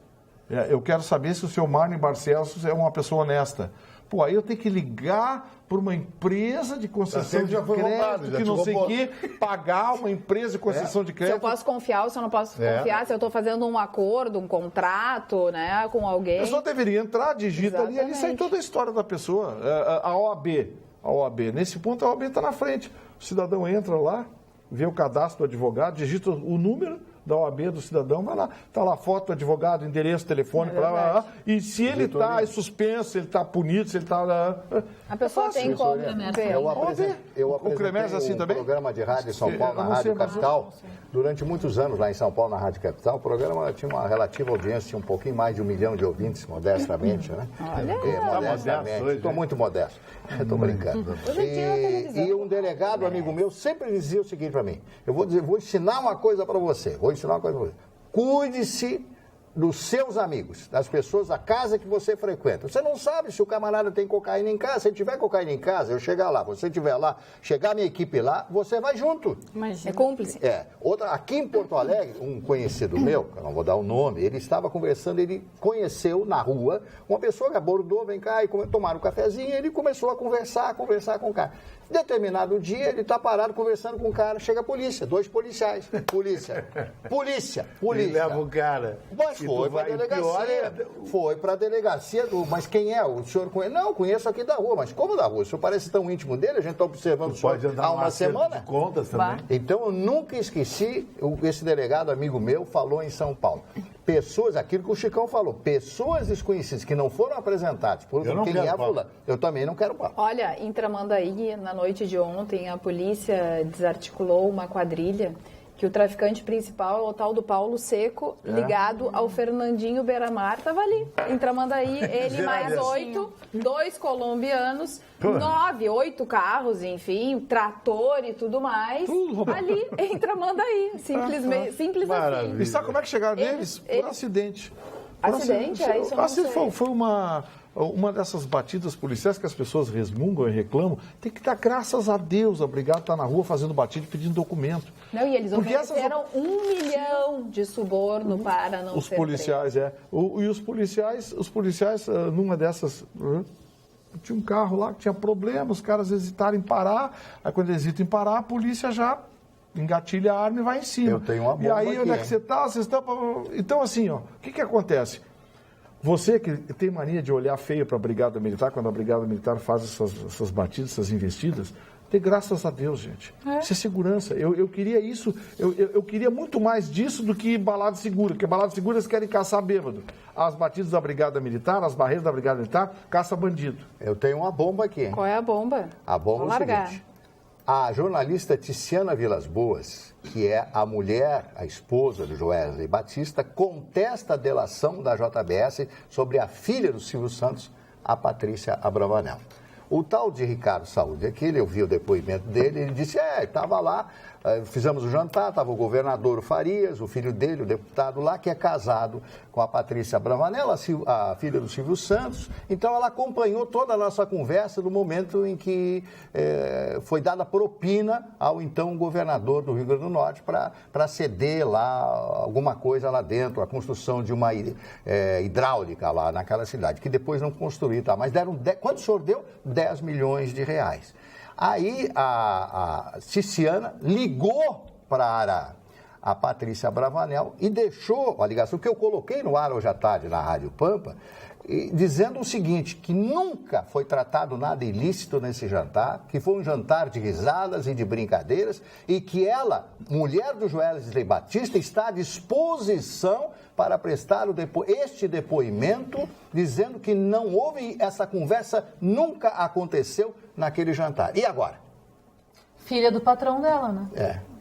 eu quero saber se o seu Marne Barcelos é uma pessoa honesta. Pô, aí eu tenho que ligar para uma empresa de concessão de crédito, que não sei o quê, pagar uma empresa de concessão de crédito. Se eu posso confiar ou se eu não posso confiar, se eu estou fazendo um acordo, um contrato, né, com alguém. A pessoa deveria entrar, digita ali, ali sai toda a história da pessoa. A OAB, nesse ponto a OAB está na frente. O cidadão entra lá, vê o cadastro do advogado, digita o número da OAB do cidadão, vai lá, está lá a foto do advogado, endereço, telefone, e se ele está suspenso, se ele está punido, se ele está... A pessoa tem como ver. Eu apresentei um programa de rádio em São Paulo, na Rádio Capital, durante muitos anos lá em São Paulo, na Rádio Capital. O programa tinha uma relativa audiência, tinha um pouquinho mais de 1 milhão de ouvintes, modestamente, né? Modestamente. Estou muito modesto. Estou brincando. E um delegado, amigo meu, sempre dizia o seguinte para mim, eu vou ensinar uma coisa para você, cuide-se dos seus amigos, das pessoas da casa que você frequenta. Você não sabe se o camarada tem cocaína em casa. Se tiver cocaína em casa, eu chegar lá, você estiver lá, chegar a minha equipe lá, você vai junto. É cúmplice. Aqui em Porto Alegre, um conhecido meu, eu não vou dar o nome, ele estava conversando, ele conheceu na rua uma pessoa que abordou, vem cá, e tomaram um cafezinho, e ele começou a conversar com o cara. Determinado dia, ele está parado conversando com o cara, chega a polícia, 2 policiais. Polícia. E leva o cara. Mas foi para a delegacia. Foi para a delegacia. Mas quem é? O senhor conhece? Não, conheço aqui da rua. Mas como da rua? O senhor parece tão íntimo dele, a gente está observando o senhor há uma semana. De contas também. Então, eu nunca esqueci, esse delegado, amigo meu, falou em São Paulo. Pessoas, aquilo que o Chicão falou, pessoas desconhecidas que não foram apresentadas por quem é fulano. Eu também não quero papo. Olha, em Tramandaí, na noite de ontem, a polícia desarticulou uma quadrilha que o traficante principal é o tal do Paulo Seco, ligado ao Fernandinho Beiramar, estava ali, em Tramandaí, ele mais 8, 2 colombianos, 8 carros, enfim, trator e tudo mais, ali em Tramandaí, simples assim. E sabe como é que chegaram neles? Por acidente. Acidente? Isso eu não sei. Foi uma dessas batidas policiais que as pessoas resmungam e reclamam. Tem que dar graças a Deus, obrigado, estar na rua fazendo batida e pedindo documento. Não, e eles ofereceram 1 milhão de suborno para não ser policiais, preso. E os policiais, numa dessas... Tinha um carro lá que tinha problema, os caras hesitaram em parar. Aí quando hesitam em parar, a polícia já engatilha a arma e vai em cima. Eu tenho uma bomba. E aí, onde é que você está? Então, assim, o que acontece? Você que tem mania de olhar feio para a Brigada Militar, quando a Brigada Militar faz essas batidas, essas investidas, tem graças a Deus, gente. Isso é segurança. Eu queria isso, eu queria muito mais disso do que balada segura, porque balada segura eles querem caçar bêbado. As batidas da Brigada Militar, as barreiras da Brigada Militar, caça bandido. Eu tenho uma bomba aqui. Qual é a bomba? A bomba é o seguinte. A jornalista Tiziana Vilas Boas, que é a mulher, a esposa do Joesley Batista, contesta a delação da JBS sobre a filha do Silvio Santos, a Patrícia Abravanel. O tal de Ricardo Saúde, aquele, eu vi o depoimento dele, ele disse, estava lá Fizemos o jantar, estava o governador Farias, o filho dele, o deputado lá, que é casado com a Patrícia Bravanel, a filha do Silvio Santos. Então, ela acompanhou toda a nossa conversa no momento em que foi dada propina ao então governador do Rio Grande do Norte para ceder lá alguma coisa lá dentro, a construção de uma hidráulica lá naquela cidade, que depois não construiu, tá? Mas deram, quanto o senhor deu? 10 milhões de reais. Aí a Ciciana ligou para a Patrícia Bravanel e deixou a ligação, que eu coloquei no ar hoje à tarde na Rádio Pampa, dizendo o seguinte, que nunca foi tratado nada ilícito nesse jantar, que foi um jantar de risadas e de brincadeiras, e que ela, mulher do Joesley Batista, está à disposição para prestar este depoimento, dizendo que não houve essa conversa, nunca aconteceu naquele jantar. E agora? Filha do patrão dela,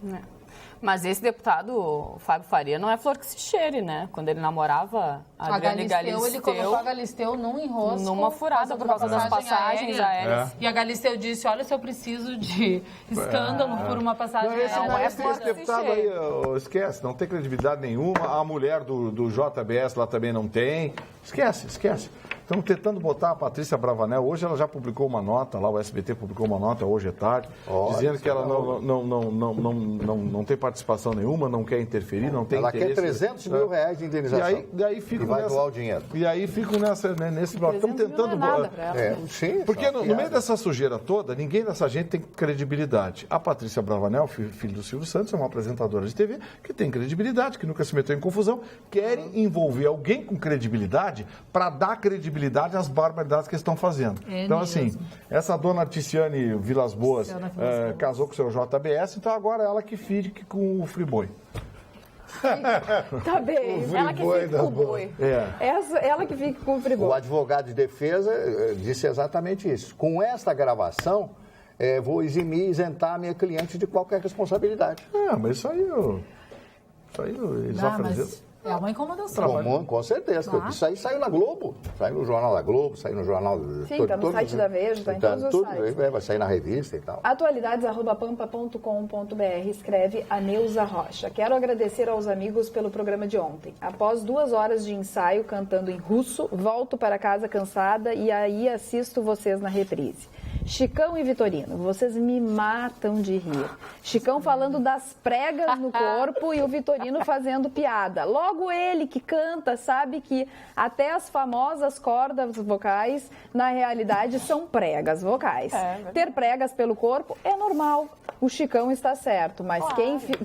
né? Mas esse deputado, Fábio Faria, não é flor que se cheire, né? Quando ele namorava a Adriane Galisteu, ele colocou a Galisteu num enrosco. Numa furada por causa das passagens aéreas. E a Galisteu disse, olha, se eu preciso de escândalo por uma passagem aérea. Esse deputado aí, esquece, não tem credibilidade nenhuma. A mulher do JBS lá também não tem. Esquece. Estamos tentando botar a Patrícia Bravanel. Hoje ela já publicou uma nota, lá o SBT publicou uma nota, hoje é tarde, dizendo que ela não tem participação nenhuma, não quer interferir, não tem interesse. Ela quer 300 mil reais de indenização. E vai doar o dinheiro. E aí fico nesse bloco. Estamos tentando... Sim, porque no meio dessa sujeira toda, ninguém dessa gente tem credibilidade. A Patrícia Bravanel, filho do Silvio Santos, é uma apresentadora de TV que tem credibilidade, que nunca se meteu em confusão, querem envolver alguém com credibilidade para dar credibilidade às barbaridades que eles estão fazendo. Então, assim, essa dona Ticiane Vilas Boas casou com o seu JBS, então agora ela que fique com o Friboi. Tá bem. Ela que fica com o boi. Ela que fica com o Friboi. O advogado de defesa disse exatamente isso. Com esta gravação, vou isentar a minha cliente de qualquer responsabilidade. Mas isso aí eles ofereceram. É uma incomodação. Com certeza. Claro. Isso aí saiu na Globo. Saiu no Jornal da Globo, saiu no jornal... Sim, está no site da Veja, está em todos os sites. Vai sair na revista e tal. Atualidades@pampa.com.br, escreve a Neuza Rocha. Quero agradecer aos amigos pelo programa de ontem. Após 2 horas de ensaio cantando em russo, volto para casa cansada e aí assisto vocês na reprise. Chicão e Vitorino, vocês me matam de rir. Chicão falando das pregas no corpo e o Vitorino fazendo piada. Logo ele que canta sabe que até as famosas cordas vocais, na realidade, são pregas vocais. Ter pregas pelo corpo é normal. O Chicão está certo, mas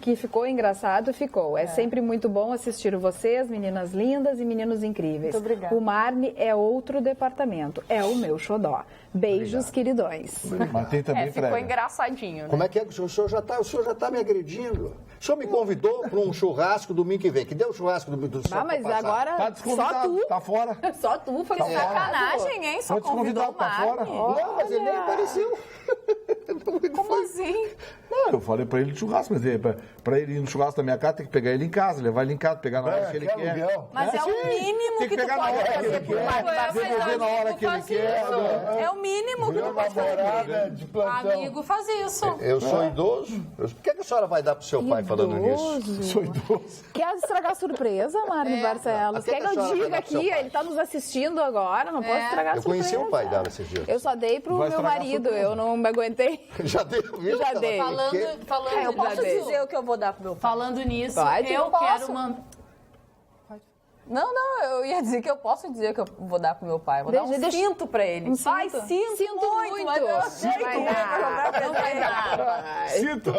que ficou engraçado, ficou. É sempre muito bom assistir vocês, meninas lindas e meninos incríveis. Muito obrigada. O Marne é outro departamento, é o meu xodó. Beijos, queridões. Mas tem também ficou engraçadinho, né? Como é que o senhor já está me agredindo? O senhor me convidou para um churrasco domingo que vem. Que deu o churrasco do senhor? Mas agora Tá só tu. Tá fora. Só tu foi Sacanagem, hein? Só Foi desconvidado, convidou o tá fora. Marne. Não, mas ele nem apareceu. Como assim? Não, eu falei pra ele de churrasco, mas pra ele ir no churrasco da minha casa, tem que pegar ele em casa, levar ele em casa, pegar na hora que ele quer. Aluguel. Mas é o mínimo Tem que que tu pegar na pode hora que fazer ele por quer, Marne. devolver na hora que ele quer. É o mínimo que tu pode fazer. De plantão. Amigo, faz isso. Eu sou idoso. O que a senhora vai dar pro seu pai falando nisso? Sou idoso. Quer estragar a surpresa, Marne Barcelos? Até Quer que que a eu senhora vai diga dar pro seu aqui? pai. Ele está nos assistindo agora, não posso estragar a Eu surpresa. conheci o pai dela esses dias. Eu só dei pro Vai meu estragar a marido, surpresa. eu não me aguentei. Já deu, viu? Já dei. Eu posso dizer o que eu vou dar pro meu pai. Falando nisso, Pode? eu Posso? quero mandar... Não, eu ia dizer que eu posso dizer que eu vou dar pro meu pai. Vou dar um cinto pra ele. Um Pai, cinto? sinto muito. Mas eu sei que Vai dar, não vai dar. Sinto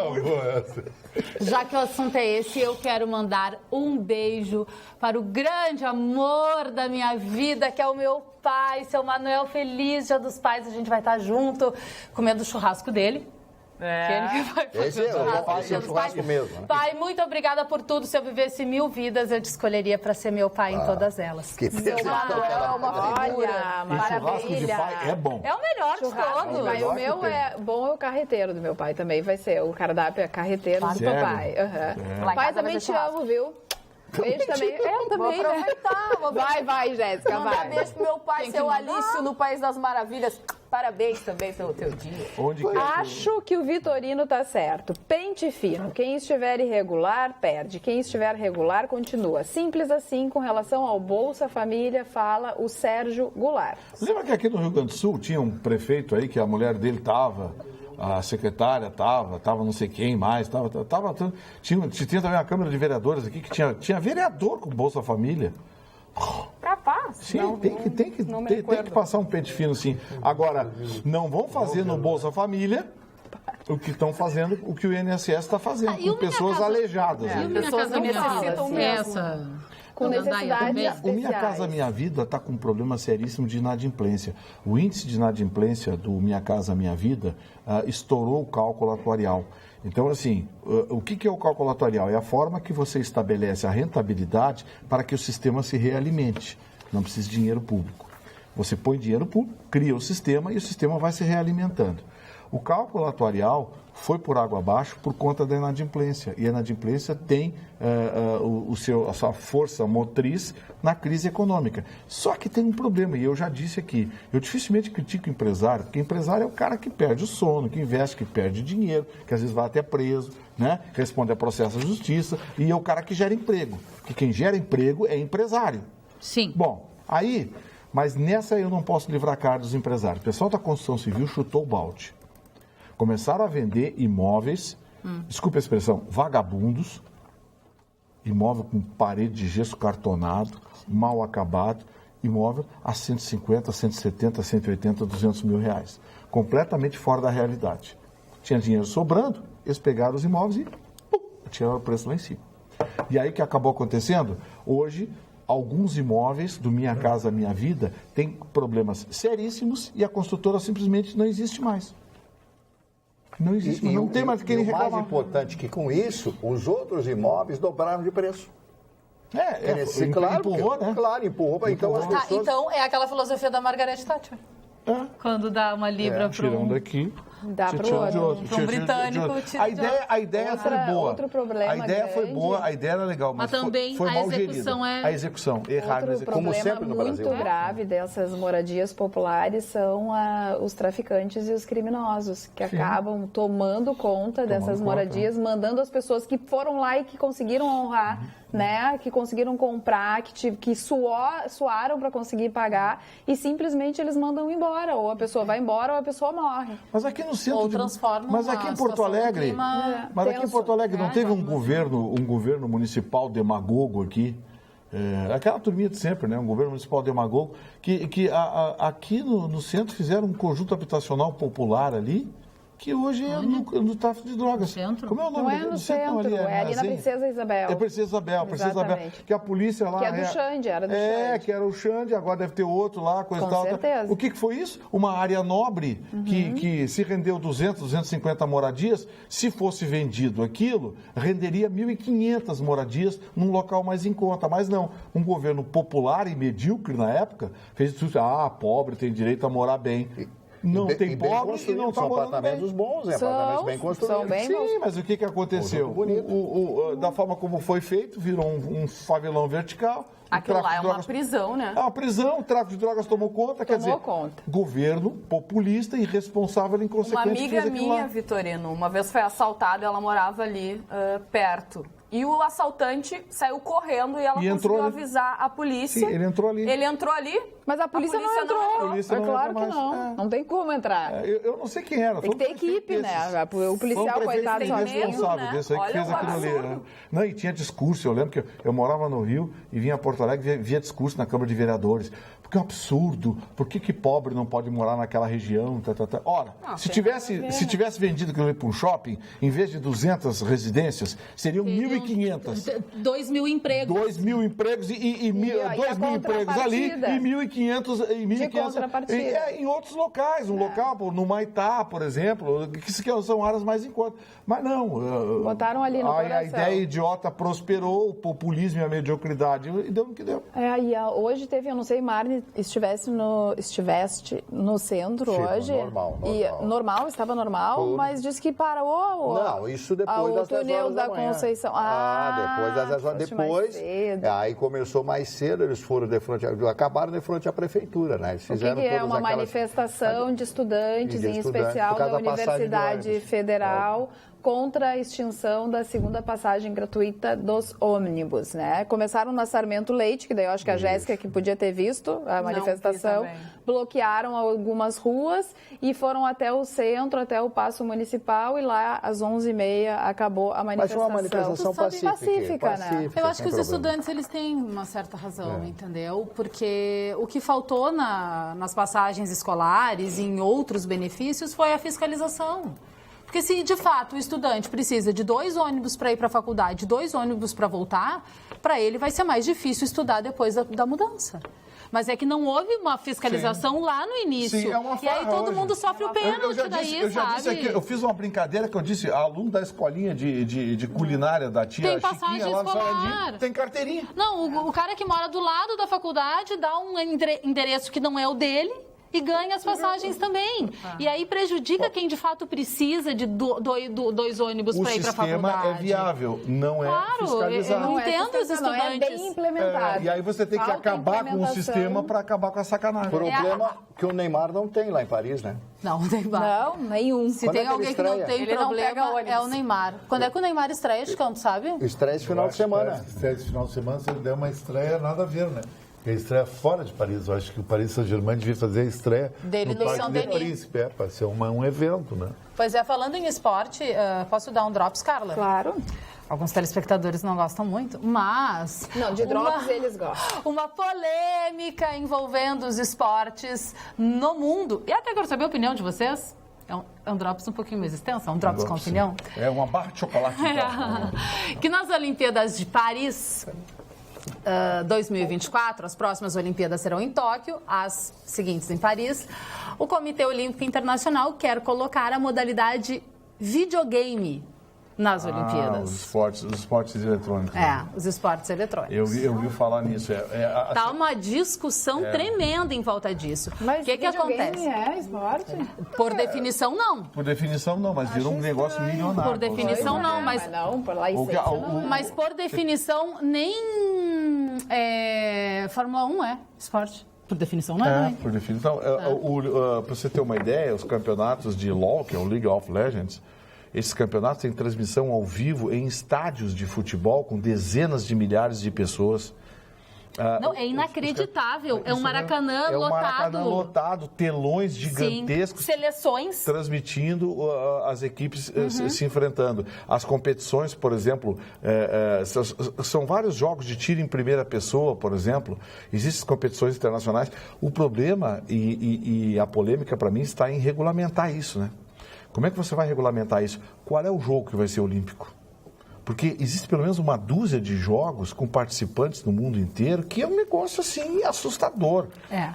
Já que o assunto é esse, eu quero mandar um beijo para o grande amor da minha vida, que é o meu pai, seu Manuel. Feliz Dia dos Pais, a gente vai estar junto comendo o churrasco dele. Que ele que vai fazer Esse é o churrasco mesmo. Né? Pai, muito obrigada por tudo. Se eu vivesse 1000 vidas, eu te escolheria para ser meu pai em todas elas. Que Manuel é uma figura. Olha, E churrasco de maravilha. pai é bom. É o melhor de todos. Mas o meu é bom, é o carreteiro do meu pai também vai ser. O cardápio é carreteiro do Sério? papai. Lá em Pai, casa também vai ter te churrasco. amo, viu? Beijo também. Eu também, Vou aproveitar. Vai, Jéssica, Mandar vai. beijo pro meu pai, seu Alício, no País das Maravilhas. parabéns também pelo teu dia. Onde que é? Acho que o Vitorino tá certo. Pente fino. Quem estiver irregular, perde. Quem estiver regular, continua. Simples assim, com relação ao Bolsa Família, fala o Sérgio Goulart. Lembra que aqui no Rio Grande do Sul tinha um prefeito aí que a mulher dele estava, a secretária estava não sei quem mais, tinha também a Câmara de Vereadores aqui que tinha vereador com Bolsa Família. Pra paz. Sim, Não, tem que passar um pente fino, sim. Agora, não vão fazer no Bolsa Família o que estão fazendo, o que o INSS está fazendo, com pessoas aleijadas. Pessoas que necessitam mesmo. Com necessidades especiais. O Minha Casa Minha Vida está com um problema seríssimo de inadimplência. O índice de inadimplência do Minha Casa Minha Vida estourou o cálculo atuarial. Então, assim, o que é o cálculo atuarial? É a forma que você estabelece a rentabilidade para que o sistema se realimente. Não precisa de dinheiro público. Você põe dinheiro público, cria o sistema e o sistema vai se realimentando. O cálculo atuarial foi por água abaixo por conta da inadimplência. E a inadimplência tem a sua força motriz na crise econômica. Só que tem um problema, e eu já disse aqui, eu dificilmente critico o empresário, porque empresário é o cara que perde o sono, que investe, que perde dinheiro, que às vezes vai até preso, né? Responde a processo da justiça, e é o cara que gera emprego. Porque quem gera emprego é empresário. Sim. Bom, aí, mas nessa eu não posso livrar a cara dos empresários. O pessoal da construção civil chutou o balde. Começaram a vender imóveis, desculpe a expressão, vagabundos, imóvel com parede de gesso cartonado, mal acabado, imóvel a 150, 170, 180, 200 mil reais. Completamente fora da realidade. Tinha dinheiro sobrando, eles pegaram os imóveis e tiraram o preço lá em cima. E aí o que acabou acontecendo? Hoje, alguns imóveis do Minha Casa Minha Vida têm problemas seríssimos e a construtora simplesmente não existe mais. Não existe, não tem mais quem reclamar. O mais importante é que com isso, os outros imóveis dobraram de preço. Empurrou, né? Claro, empurrou. Então, as pessoas... Então é aquela filosofia da Margaret Thatcher. Quando dá uma libra para um daqui, dá para o outro. Para um britânico, a ideia foi boa. Outro problema a ideia foi boa, a ideia era legal, mas também foi mal execução gerida. A execução, errada. Outro Como problema sempre no Brasil. muito grave dessas moradias populares são os traficantes e os criminosos, que acabam tomando conta dessas moradias, mandando as pessoas que foram lá e que conseguiram honrar, né, que conseguiram comprar, que suaram para conseguir pagar, e simplesmente eles mandam embora. Ou a pessoa vai embora ou a pessoa morre. Mas aqui no centro... Ou transforma mas aqui em Porto Alegre... Mas aqui em Porto Alegre não teve um governo municipal demagogo aqui? Aquela turminha de sempre, né? Um governo municipal demagogo, que aqui no centro fizeram um conjunto habitacional popular ali, que hoje é no tráfico de drogas. Centro? Como é o nome Não é no centro, é ali na Princesa Isabel. É Princesa Isabel. Que a polícia lá... Que é do Xande, era do Xande. Que era o Xande, agora deve ter outro lá, coisa e tal. Com certeza. O que foi isso? Uma área nobre que se rendeu 200, 250 moradias. Se fosse vendido aquilo, renderia 1.500 moradias num local mais em conta. Mas não, um governo popular e medíocre na época fez isso. Pobre tem direito a morar bem. Não tem pobre e não está são morando apartamentos bem. bons, apartamentos bem construídos. São bem Sim, mas o que aconteceu? Da forma como foi feito, virou um favelão vertical. Aquilo lá é uma prisão, né? É uma prisão, o tráfico de drogas tomou conta. Quer dizer, governo populista, irresponsável, inconsequente. Uma amiga minha, Vitorino, uma vez foi assaltada, ela morava ali perto. E o assaltante saiu correndo e ela conseguiu avisar a polícia. Sim, ele entrou ali. Ele entrou ali. Mas a polícia não entrou. É claro que não. Não tem como entrar. Eu não sei quem era. Tem que ter equipe, né? O policial, coitado, sozinho. Responsável desse aí que fez aquilo ali. Né? Não, e tinha discurso. Eu lembro que eu morava no Rio e vinha a Porto Alegre e via discurso na Câmara de Vereadores. Porque é um absurdo. Por que pobre não pode morar naquela região? Ora, se tivesse vendido aquilo ali para um shopping, em vez de 200 residências, seriam 1.500. 2.000 empregos. 2.000 empregos e 2.000 empregos ali e 1.500 de contrapartida. Em outros locais. Um local, no Maitá, por exemplo, que são áreas mais em conta. Mas não. Botaram ali no coração. A ideia idiota prosperou, o populismo e a mediocridade, e deu no que deu. Hoje teve, eu não sei, Marne estiveste no centro hoje. Normal. Estava normal, mas disse que parou. Não, isso depois das 10 túnel horas da da manhã. Conceição. Depois das 10 horas. Depois, aí começou mais cedo, eles foram acabaram de frente à prefeitura, né? Eles fizeram é todas uma aquelas... manifestação de estudantes, em especial da Universidade Federal, contra a extinção da segunda passagem gratuita dos ônibus, né? Começaram na Sarmento Leite, que daí eu acho que a Jéssica, que podia ter visto a manifestação, bloquearam algumas ruas e foram até o centro, até o Paço Municipal, e lá às 11h30 acabou a manifestação. Mas foi uma manifestação pacífica, né? Eu acho que os estudantes, eles têm uma certa razão, entendeu? Porque o que faltou nas passagens escolares e em outros benefícios foi a fiscalização. Porque se, de fato, o estudante precisa de 2 ônibus para ir para a faculdade, 2 ônibus para voltar, para ele vai ser mais difícil estudar depois da mudança. Mas é que não houve uma fiscalização lá no início. Sim, é uma e aí todo mundo sofre o pênalti eu já disse aqui, eu fiz uma brincadeira que eu disse, aluno da escolinha de culinária da tia tem Chiquinha passagem lá escolar. Tem carteirinha. Não, o cara que mora do lado da faculdade dá um endereço que não é o dele e ganha as passagens também. E aí prejudica quem de fato precisa de 2 ônibus para ir para a faculdade. O sistema é viável, não é fiscalizado. Eu entendo os estudantes. Não é bem implementado. E aí você tem que acabar com o sistema para acabar com a sacanagem. Problema que o Neymar não tem lá em Paris, né? Não, o Neymar. Não, nenhum. Se tem alguém que não tem problema, é o Neymar. Quando é que o Neymar estreia, Chicão, tu sabe? Estreia esse final de semana. Estreia esse final de semana, se ele der uma estreia, nada a ver, né? A estreia fora de Paris. Eu acho que o Paris Saint-Germain devia fazer a estreia dele no Parque Saint-Denis. de Príncipe, para ser um evento, né? Pois é, falando em esporte, posso dar um drops, Carla? Claro. Alguns telespectadores não gostam muito, mas... Não, de drops eles gostam. Uma polêmica envolvendo os esportes no mundo. E até quero saber a opinião de vocês. É um drops um pouquinho mais extenso, é um drops com opinião. É uma barra de chocolate. Que nas Olimpíadas de Paris... 2024, as próximas Olimpíadas serão em Tóquio, as seguintes em Paris. O Comitê Olímpico Internacional quer colocar a modalidade videogame nas Olimpíadas. Os esportes eletrônicos. Os esportes eletrônicos. Eu vi falar nisso. Tá uma discussão tremenda em volta disso. Mas o que acontece? É esporte? Por definição, não. Por definição, não, mas virou um negócio milionário. Por definição, não, mas... Não, por licença, não. Mas por definição, nem Fórmula 1 é esporte. Por definição, não é? Por definição. Para você ter uma ideia, os campeonatos de LoL, que é o League of Legends, esses campeonatos têm transmissão ao vivo em estádios de futebol com dezenas de milhares de pessoas. Não, é inacreditável. É um Maracanã lotado. É um Maracanã lotado, telões gigantescos. Sim, seleções. Transmitindo as equipes se enfrentando. As competições, por exemplo, são vários jogos de tiro em primeira pessoa, por exemplo. Existem competições internacionais. O problema e a polêmica, para mim, está em regulamentar isso, né? Como é que você vai regulamentar isso? Qual é o jogo que vai ser olímpico? Porque existe pelo menos uma dúzia de jogos com participantes no mundo inteiro que é um negócio assim assustador.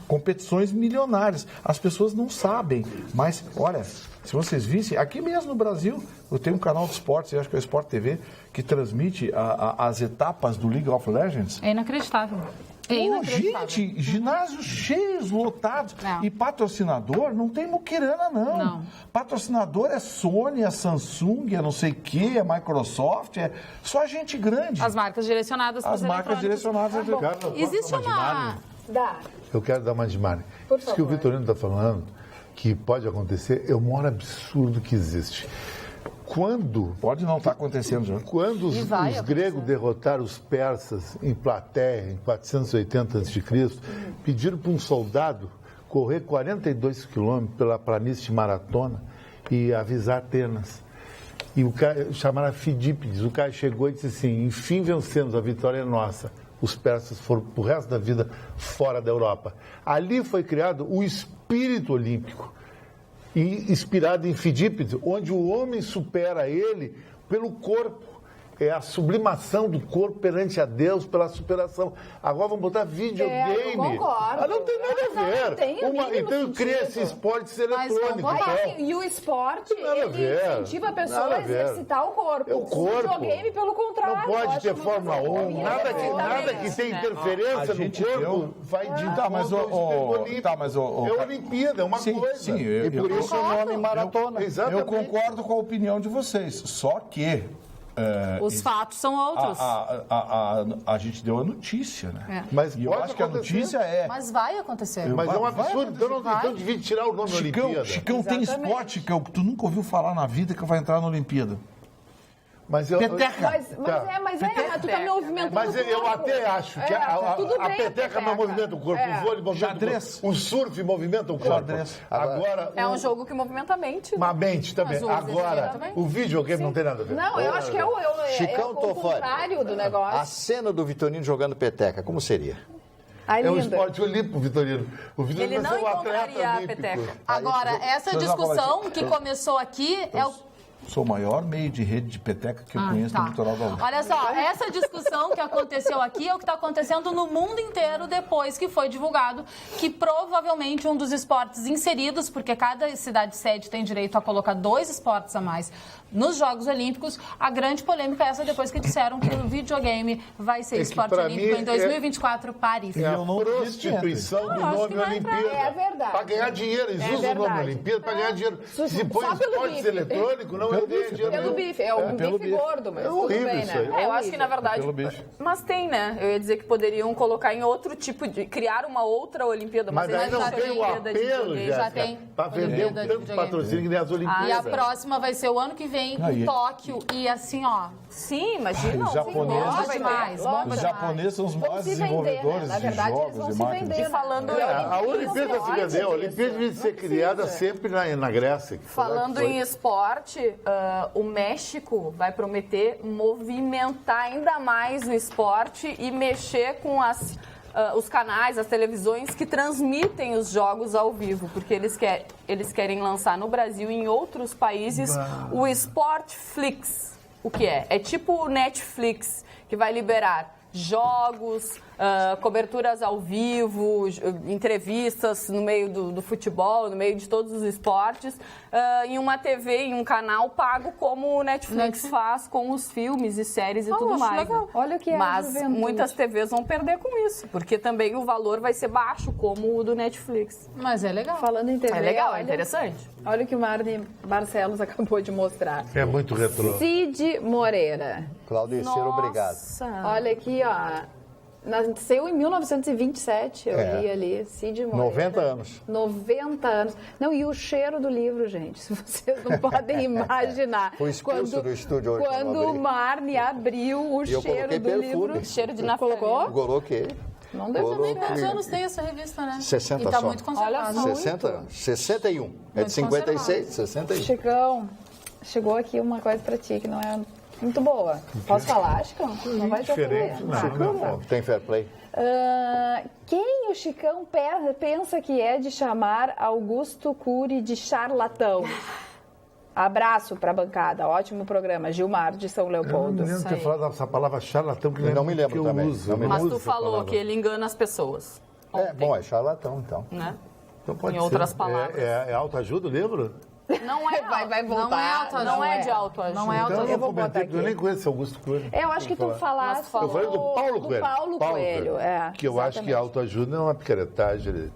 Competições milionárias. As pessoas não sabem, mas olha, se vocês vissem, aqui mesmo no Brasil, eu tenho um canal de esportes, eu acho que é o Sport TV, que transmite as etapas do League of Legends. É inacreditável. Gente, ginásios cheios, lotados. E patrocinador não tem muquirana, não. Patrocinador é Sony, é Samsung, é não sei o quê, é Microsoft, é só gente grande. As marcas direcionadas para os eletrônicos. Existe uma... Eu quero dar uma de Mari. Isso que o Vitorino está falando, que pode acontecer, é o maior absurdo que existe. Pode não estar acontecendo já. Quando os gregos derrotaram os persas em Platéia, em 480 a.C., pediram para um soldado correr 42 quilômetros pela planície Maratona e avisar Atenas. E o cara chamaram Fidípides. O cara chegou e disse assim: enfim vencemos, a vitória é nossa. Os persas foram pro resto da vida fora da Europa. Ali foi criado o espírito olímpico, inspirado em Fidípides, onde o homem supera ele pelo corpo. é a sublimação do corpo perante a Deus pela superação. Agora vamos botar videogame. Eu concordo. Não tem nada a ver. Então eu criei esse esporte eletrônico. E o esporte, ele incentiva a pessoa a exercitar o corpo. O videogame, pelo contrário. Não pode ter Fórmula 1, nada que tenha interferência no corpo vai de é Olimpíada, é uma coisa. Sim, e por isso o nome maratona. Eu concordo com a opinião de vocês, só que... Os fatos são outros. A gente deu a notícia, né? Mas eu acho que a notícia Mas vai acontecer. Mas é um absurdo, então devia tirar o nome da Olimpíada. Chicão, tem esporte que tu nunca ouviu falar na vida que vai entrar na Olimpíada. Peteca. Mas tu tá me movimentando. Mas eu até acho que a peteca não movimenta o corpo, o vôlei movimenta o corpo, o surf movimenta o corpo. Agora, é um jogo que movimenta a mente. Uma mente também. Agora, o videogame não tem nada a ver. Não, eu acho que é o contrário do negócio. A cena do Vitorino jogando peteca, como seria? É um esporte olímpico, Vitorino. O Vitorino ele vai não ser um atleta encontraria a olímpico. peteca. Agora, essa discussão que começou aqui é o... Sou o maior meio de rede de peteca que eu conheço no litoral da Gaúcha. Olha só, essa discussão que aconteceu aqui é o que está acontecendo no mundo inteiro depois que foi divulgado que provavelmente um dos esportes inseridos, porque cada cidade sede tem direito a colocar 2 esportes a mais nos Jogos Olímpicos, a grande polêmica é essa depois que disseram que o videogame vai ser esporte olímpico em 2024 Paris. É a prostituição do nome Olimpíada. É verdade. Para ganhar dinheiro, eles usam o nome Olimpíada para ganhar dinheiro. Se põe esportes eletrônicos, não é dinheiro. Pelo bife, é um bife gordo, mas tudo bem, né? Eu acho que, na verdade, mas tem, né? Eu ia dizer que poderiam colocar em outro tipo de... criar uma outra Olimpíada. Mas aí não tem o apelo, já tem. Para vender tanto patrocínio que nem as Olimpíadas. E a próxima vai ser o ano que vem, em Tóquio. E assim, ó... Sim, imagina. Os japoneses são os mais desenvolvedores de jogos e máquinas. E falando a Olimpíada se vendeu. A Olimpíada devia ser criada sempre na Grécia. Falando em esporte, o México vai prometer movimentar ainda mais o esporte e mexer com os canais, as televisões que transmitem os jogos ao vivo, porque eles querem lançar no Brasil e em outros países o Sportflix. O que é? É tipo o Netflix, que vai liberar jogos, coberturas ao vivo, entrevistas no meio do futebol, no meio de todos os esportes, em uma TV, em um canal pago, como o Netflix faz com os filmes e séries e tudo mais. Né? Olha o que é. Mas muitas TVs vão perder com isso, porque também o valor vai ser baixo, como o do Netflix. Mas é legal. Falando em TV, é legal, é interessante. Olha o que o Marne Barcelos acabou de mostrar. É muito retrô. Cid Moreira. Claudeceiro, obrigado. Olha aqui, ó. Nasceu em 1927, eu li ali, Cid Moreira. 90 anos. 90 anos. Não, e o cheiro do livro, gente, se vocês não podem imaginar. Foi expulso do estúdio hoje. Quando o Marne abriu o cheiro do livro. Cheiro de naftalina. Colocou? Coloquei. Não deu também quantos anos tem essa revista, né? 60 e tá só. muito conservado. 60 anos. 61. É de 56, 61. Chicão, chegou aqui uma coisa pra ti que não é muito boa. Posso falar, Chicão? Não vai ter diferente, não. Tem fair play. Quem o Chicão pensa que é de chamar Augusto Cury de charlatão? Abraço para a bancada, ótimo programa. Gilmar, de São Leopoldo. Eu não me lembro de ter falado essa palavra charlatão, que não me lembro também. Mas tu falou que ele engana as pessoas. É charlatão, então. Né? Então pode em outras palavras. É autoajuda o livro? Não é, vai voltar. Não é de autoajuda. Não é autoajuda. Eu vou botar aqui. Eu nem conheço Augusto Coelho. Eu acho que tu falaste. Eu falei do Paulo Coelho. Paulo Coelho, que eu acho que autoajuda é uma picaretagem.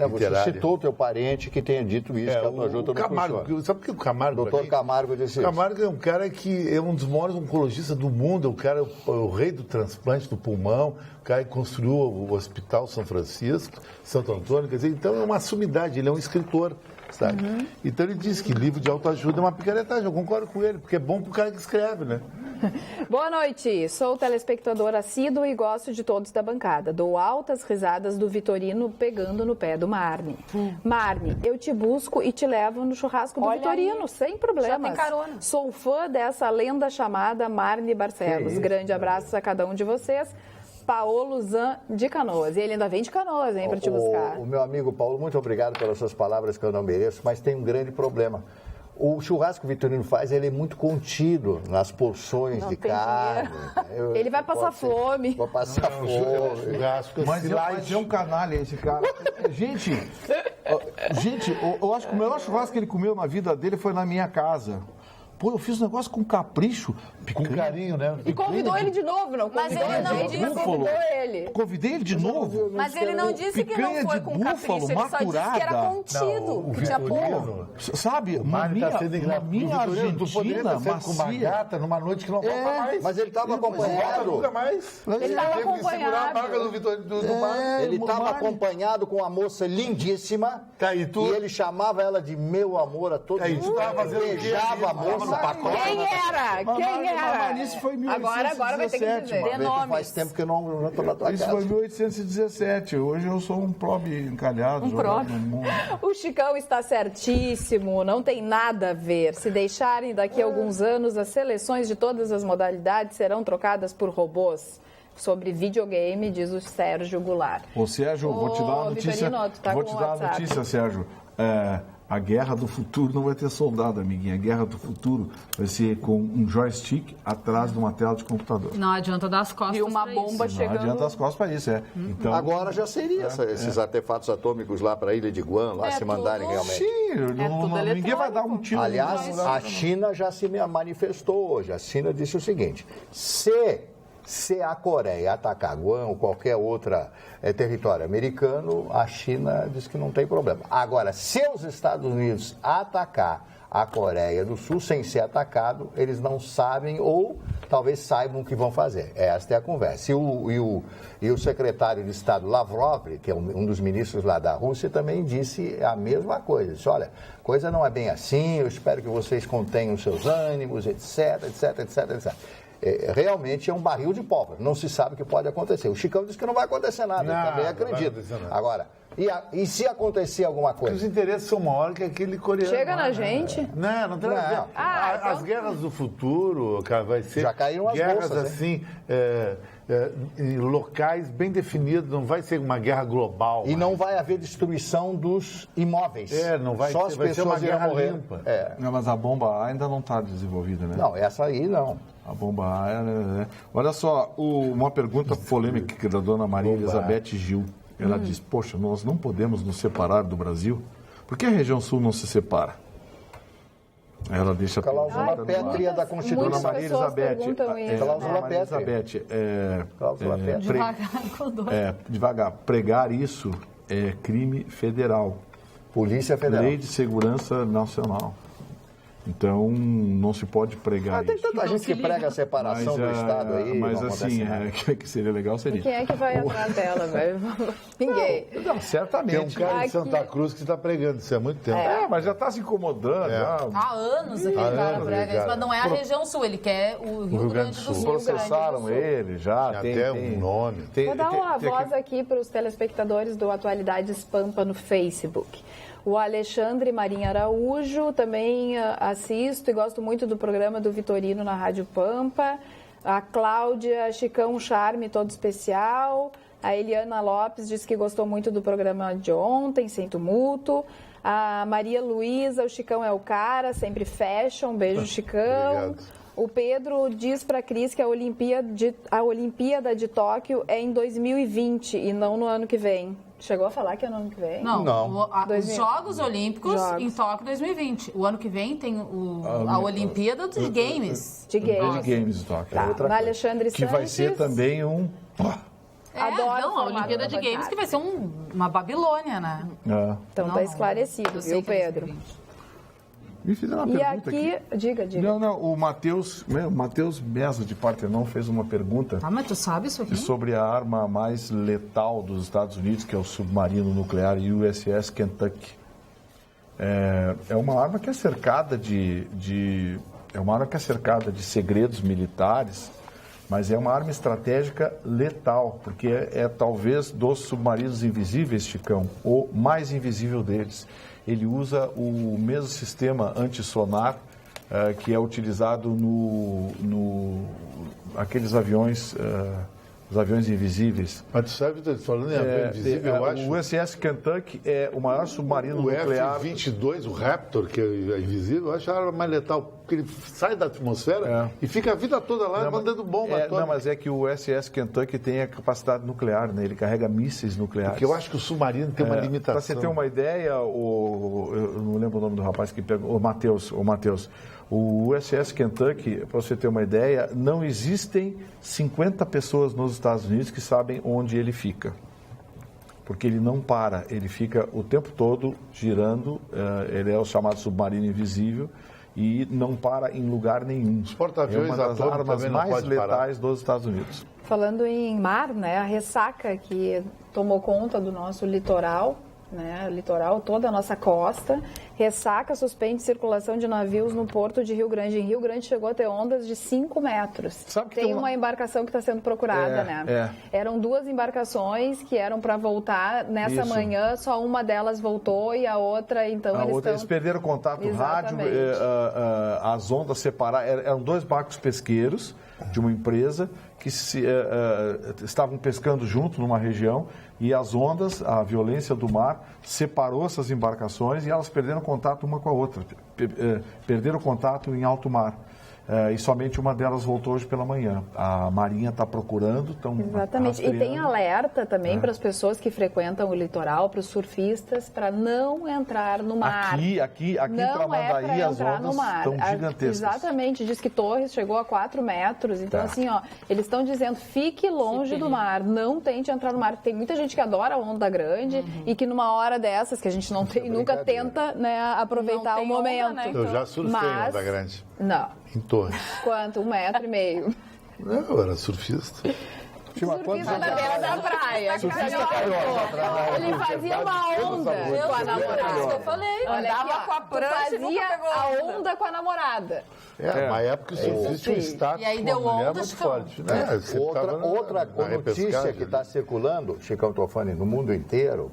Você citou o teu parente que tenha dito isso, que a autoajuda não Camargo, sabe por que o Camargo? Doutor Camargo disse isso. Camargo é um cara que é um dos maiores oncologistas do mundo, o cara é o rei do transplante do pulmão, o cara que construiu o Hospital São Francisco, Santo Antônio, quer dizer, então é uma sumidade, ele é um escritor, sabe? Então ele diz que livro de autoajuda é uma picaretagem, eu concordo com ele, porque é bom pro cara que escreve, né? Boa noite, sou telespectador assíduo e gosto de todos da bancada. Dou altas risadas do Vitorino pegando no pé do Marne. Marne, eu te busco e te levo no churrasco do Vitorino, sem problemas. Já tem carona. Sou fã dessa lenda chamada Marne Barcelos. Grande abraço a cada um de vocês. Paulo Zan de Canoas. E ele ainda vem de Canoas, hein, para te buscar. O meu amigo Paulo, muito obrigado pelas suas palavras que eu não mereço, mas tem um grande problema. O churrasco que o Vitorino faz, ele é muito contido nas porções de carne. Ele vai passar fome. Vou passar fome. Mas é um canalha esse cara. Gente, eu acho que o melhor churrasco que ele comeu na vida dele foi na minha casa. Pô, eu fiz um negócio com capricho. Com carinho, né? E convidou ele de novo, não? Mas ele não disse. Convidou ele. Convidei ele de novo. Mas ele não disse que não foi com capricho, ele só disse que era contido, que tinha pouco. Sabe, uma minha Argentina tu poderia estar sendo com uma gata numa noite que não falta mais. Mas ele estava acompanhado. Nunca mais. Ele estava teve que segurar a marca acompanhado. do Mário. Ele estava acompanhado com uma moça lindíssima. E tu? E ele chamava ela de meu amor a todos os tu tava fazendo o quê? beijava a moça. Quem era? Quem era? Mas isso foi 1817. Agora vai ter que dizer. Dê nomes. Faz tempo que eu não estou na tua Isso casa. foi 1817. Hoje eu sou um probe encalhado. jogado no mundo. O Chicão está certíssimo, não tem nada a ver. Se deixarem daqui a alguns anos, as seleções de todas as modalidades serão trocadas por robôs. Sobre videogame, diz o Sérgio Goulart. Ô Sérgio, vou te dar uma notícia. Vitorino, tu tá vou com te o dar uma WhatsApp. notícia, Sérgio. A guerra do futuro não vai ter soldado, amiguinha. A guerra do futuro vai ser com um joystick atrás de uma tela de computador. Não adianta dar as costas E uma pra bomba isso. Não chegando. adianta as costas para isso, Então, Agora já seria esses artefatos atômicos lá para a ilha de Guam, lá se mandarem realmente. sim, tudo ninguém vai dar um tiro. Aliás, a China já se manifestou hoje. A China disse o seguinte: se a Coreia atacar Guam ou qualquer outro território americano, a China diz que não tem problema. Agora, se os Estados Unidos atacar a Coreia do Sul sem ser atacado, eles não sabem ou talvez saibam o que vão fazer. Esta é a conversa. E o secretário de Estado Lavrov, que é um dos ministros lá da Rússia, também disse a mesma coisa. Disse, olha, coisa não é bem assim, eu espero que vocês contenham seus ânimos, etc, etc, etc, etc. Realmente é um barril de pólvora. Não se sabe o que pode acontecer. O Chicão disse que não vai acontecer nada. Eu também acredito. Agora, e se acontecer alguma coisa? Os interesses são maiores que aquele coreano. Chega na gente. Não tem nada a ver. Então... As guerras do futuro, cara, vai ser Já caíram as guerras bolsas, assim, em locais bem definidos, não vai ser uma guerra global. E não vai haver destruição dos imóveis. Não vai Só ser, as vai ser uma pessoas irão guerra morrer. limpa. Não, mas a bomba ainda não está desenvolvida, né? Não, essa aí não. A bomba A, né? Olha só, uma pergunta polêmica da dona Maria Elizabeth Gil. Ela diz, poxa, nós não podemos nos separar do Brasil. Por que a região sul não se separa? Ela deixa a Cláusula pergunta no pétrea ar. da Constituição. Dona Maria Elizabeth. Cláusula Maria pétrea. Elizabeth, Cláusula pétrea. devagar, pregar isso é crime federal. Polícia Federal. Lei de Segurança Nacional. Então, não se pode pregar Tem isso. tanta gente que prega a separação do Estado aí. Mas não assim, acontece que seria legal seria. Quem é que vai atrás dela, velho? Ninguém. Não, certamente. Tem um cara Aqui. de Santa Cruz que está pregando isso há muito tempo. Mas já está se incomodando. Já. Há anos aquele cara prega isso, mas não é a região sul, ele quer o Rio Grande do Sul. Processaram ele já. Tem até um nome. Vou dar uma voz aqui para os telespectadores do Atualidades Pampa no Facebook. O Alexandre Marinho Araújo, também assisto e gosto muito do programa do Vitorino na Rádio Pampa. A Cláudia Chicão Charme, todo especial. A Eliana Lopes disse que gostou muito do programa de ontem, sem tumulto. A Maria Luísa, o Chicão é o cara, sempre fashion. Beijo, Chicão. Obrigado. O Pedro diz para a Cris que a Olimpíada de Tóquio é em 2020 e não no ano que vem. Chegou a falar que é no ano que vem? Não, Não. Os Jogos Olímpicos Jogos. em Tóquio 2020. O ano que vem tem a Olimpíada dos Games. De games. De Games Talk. Tá. Na Alexandre Que Sanches. vai ser também um... Adoro a formato Olimpíada de da Games bancada. que vai ser uma Babilônia, né? Então Não, tá esclarecido, eu sei viu, que é Pedro? 2020. Me fizeram uma E pergunta aqui, diga. Não, o Matheus Mesa de Partenon fez uma pergunta Ah, mas tu sabe isso aqui? sobre a arma mais letal dos Estados Unidos, que é o submarino nuclear USS Kentucky. É uma arma que é cercada de segredos militares, mas é uma arma estratégica letal, porque é talvez dos submarinos invisíveis, Chicão, o mais invisível deles. Ele usa o mesmo sistema antissonar que é utilizado aqueles aviões os aviões invisíveis. Mas tu sabe, falando em avião invisível, eu acho... O USS Kentucky é o maior submarino nuclear... O F-22, o Raptor, que é invisível, eu acho a arma mais letal, porque ele sai da atmosfera e fica a vida toda lá mandando bomba atômica. Não, mas é que o USS Kentucky tem a capacidade nuclear, né? Ele carrega mísseis nucleares. Porque eu acho que o submarino tem uma limitação. Para você ter uma ideia, eu não lembro o nome do rapaz que pegou, o Matheus. O USS Kentucky, para você ter uma ideia, não existem 50 pessoas nos Estados Unidos que sabem onde ele fica. Porque ele não para, ele fica o tempo todo girando, ele é o chamado submarino invisível e não para em lugar nenhum. Os porta-aviões é uma das armas mais letais dos Estados Unidos. Falando em mar, né, a ressaca que tomou conta do nosso litoral, né, litoral, toda a nossa costa, ressaca suspende circulação de navios no porto de Rio Grande. Em Rio Grande chegou a ter ondas de 5 metros. Sabe que tem uma embarcação que está sendo procurada, né? Eram 2 embarcações que eram para voltar nessa manhã, só uma delas voltou e a outra, então eles perderam contato rádio, as ondas separaram, eram 2 barcos pesqueiros de uma empresa que estavam pescando junto numa região e as ondas, a violência do mar, separou essas embarcações e elas perderam contato uma com a outra, perderam contato em alto mar. E somente uma delas voltou hoje pela manhã. A Marinha está procurando, estão Exatamente. E tem alerta também para as pessoas que frequentam o litoral, para os surfistas, para não entrar no mar. Aqui em Tramandaí as ondas estão gigantescas. Exatamente. Diz que Torres chegou a 4 metros. Então, assim, eles estão dizendo, fique longe do mar, não tente entrar no mar. Tem muita gente que adora a onda grande e que numa hora dessas, que a gente não tem, nunca tenta, né, aproveitar o momento. Onda, né, então. Eu já surfei onda grande. Não. Em Torres. Quanto? 1,5 metros? Não, eu era surfista. Surfista na beira da praia. Ele fazia uma onda com a namorada. Eu falei, andava com a prancha e fazia a onda com a namorada. Uma época o surfista está e aí deu onda muito forte. Né? Outra notícia que está circulando, Chicão Tofani, no mundo inteiro,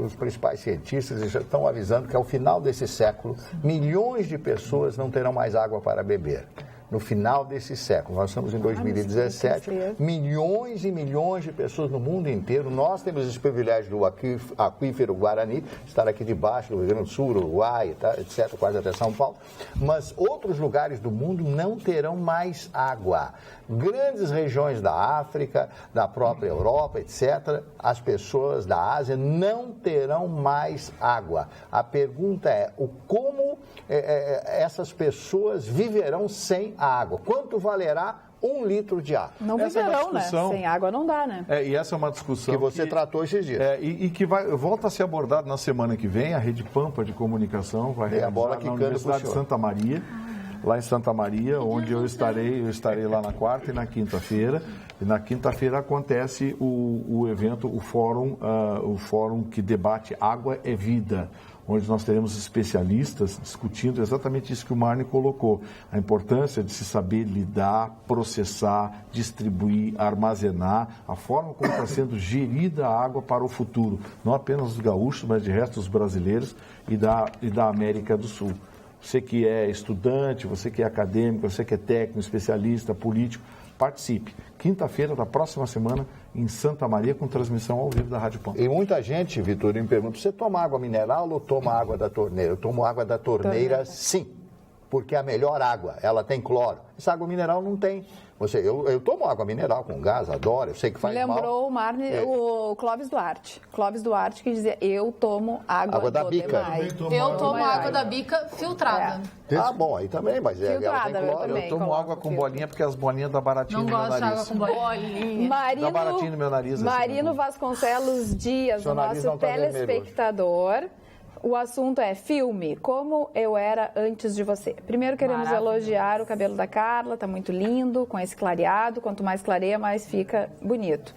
os principais cientistas já estão avisando que ao final desse século, milhões de pessoas não terão mais água para beber. No final desse século, nós estamos em 2017, milhões e milhões de pessoas no mundo inteiro. Nós temos esse privilégio do aquífero Guarani, estar aqui debaixo do Rio Grande do Sul, Uruguai, etc., quase até São Paulo, mas outros lugares do mundo não terão mais água. Grandes regiões da África, da própria Europa, etc., as pessoas da Ásia não terão mais água. A pergunta é, como essas pessoas viverão sem a água? Quanto valerá 1 litro de água? Não viverão, né? Sem água não dá, né? E essa é uma discussão que você tratou esses dias. E que volta a ser abordado na semana que vem. A Rede Pampa de Comunicação vai realizar na Universidade de Santa Maria, lá em Santa Maria, onde eu estarei lá na quarta e na quinta-feira. E na quinta-feira acontece o evento, o fórum que debate Água é Vida, onde nós teremos especialistas discutindo exatamente isso que o Marne colocou, a importância de se saber lidar, processar, distribuir, armazenar, a forma como está sendo gerida a água para o futuro, não apenas dos gaúchos, mas de resto dos brasileiros e da América do Sul. Você que é estudante, você que é acadêmico, você que é técnico, especialista, político, participe. Quinta-feira da próxima semana, em Santa Maria, com transmissão ao vivo da Rádio Pampa. E muita gente, Vitor, me pergunta, você toma água mineral ou toma água da torneira? Eu tomo água da torneira, sim, porque é a melhor água, ela tem cloro. Essa água mineral não tem. Eu tomo água mineral com gás, adoro, eu sei que faz mal. Lembrou o Marne, o Clóvis Duarte. Clóvis Duarte que dizia, eu tomo água da bica. Eu tomo água da bica filtrada. Bom, aí também, mas ela tem cloro. Eu tomo água com bolinha, porque as bolinhas dá baratinho no meu nariz. Não gosto de água com bolinha. Dá baratinho no meu nariz. Marino Vasconcelos Dias, o nosso telespectador. O assunto é filme, como eu era antes de você. Primeiro queremos elogiar o cabelo da Carla, está muito lindo, com esse clareado. Quanto mais clareia, mais fica bonito.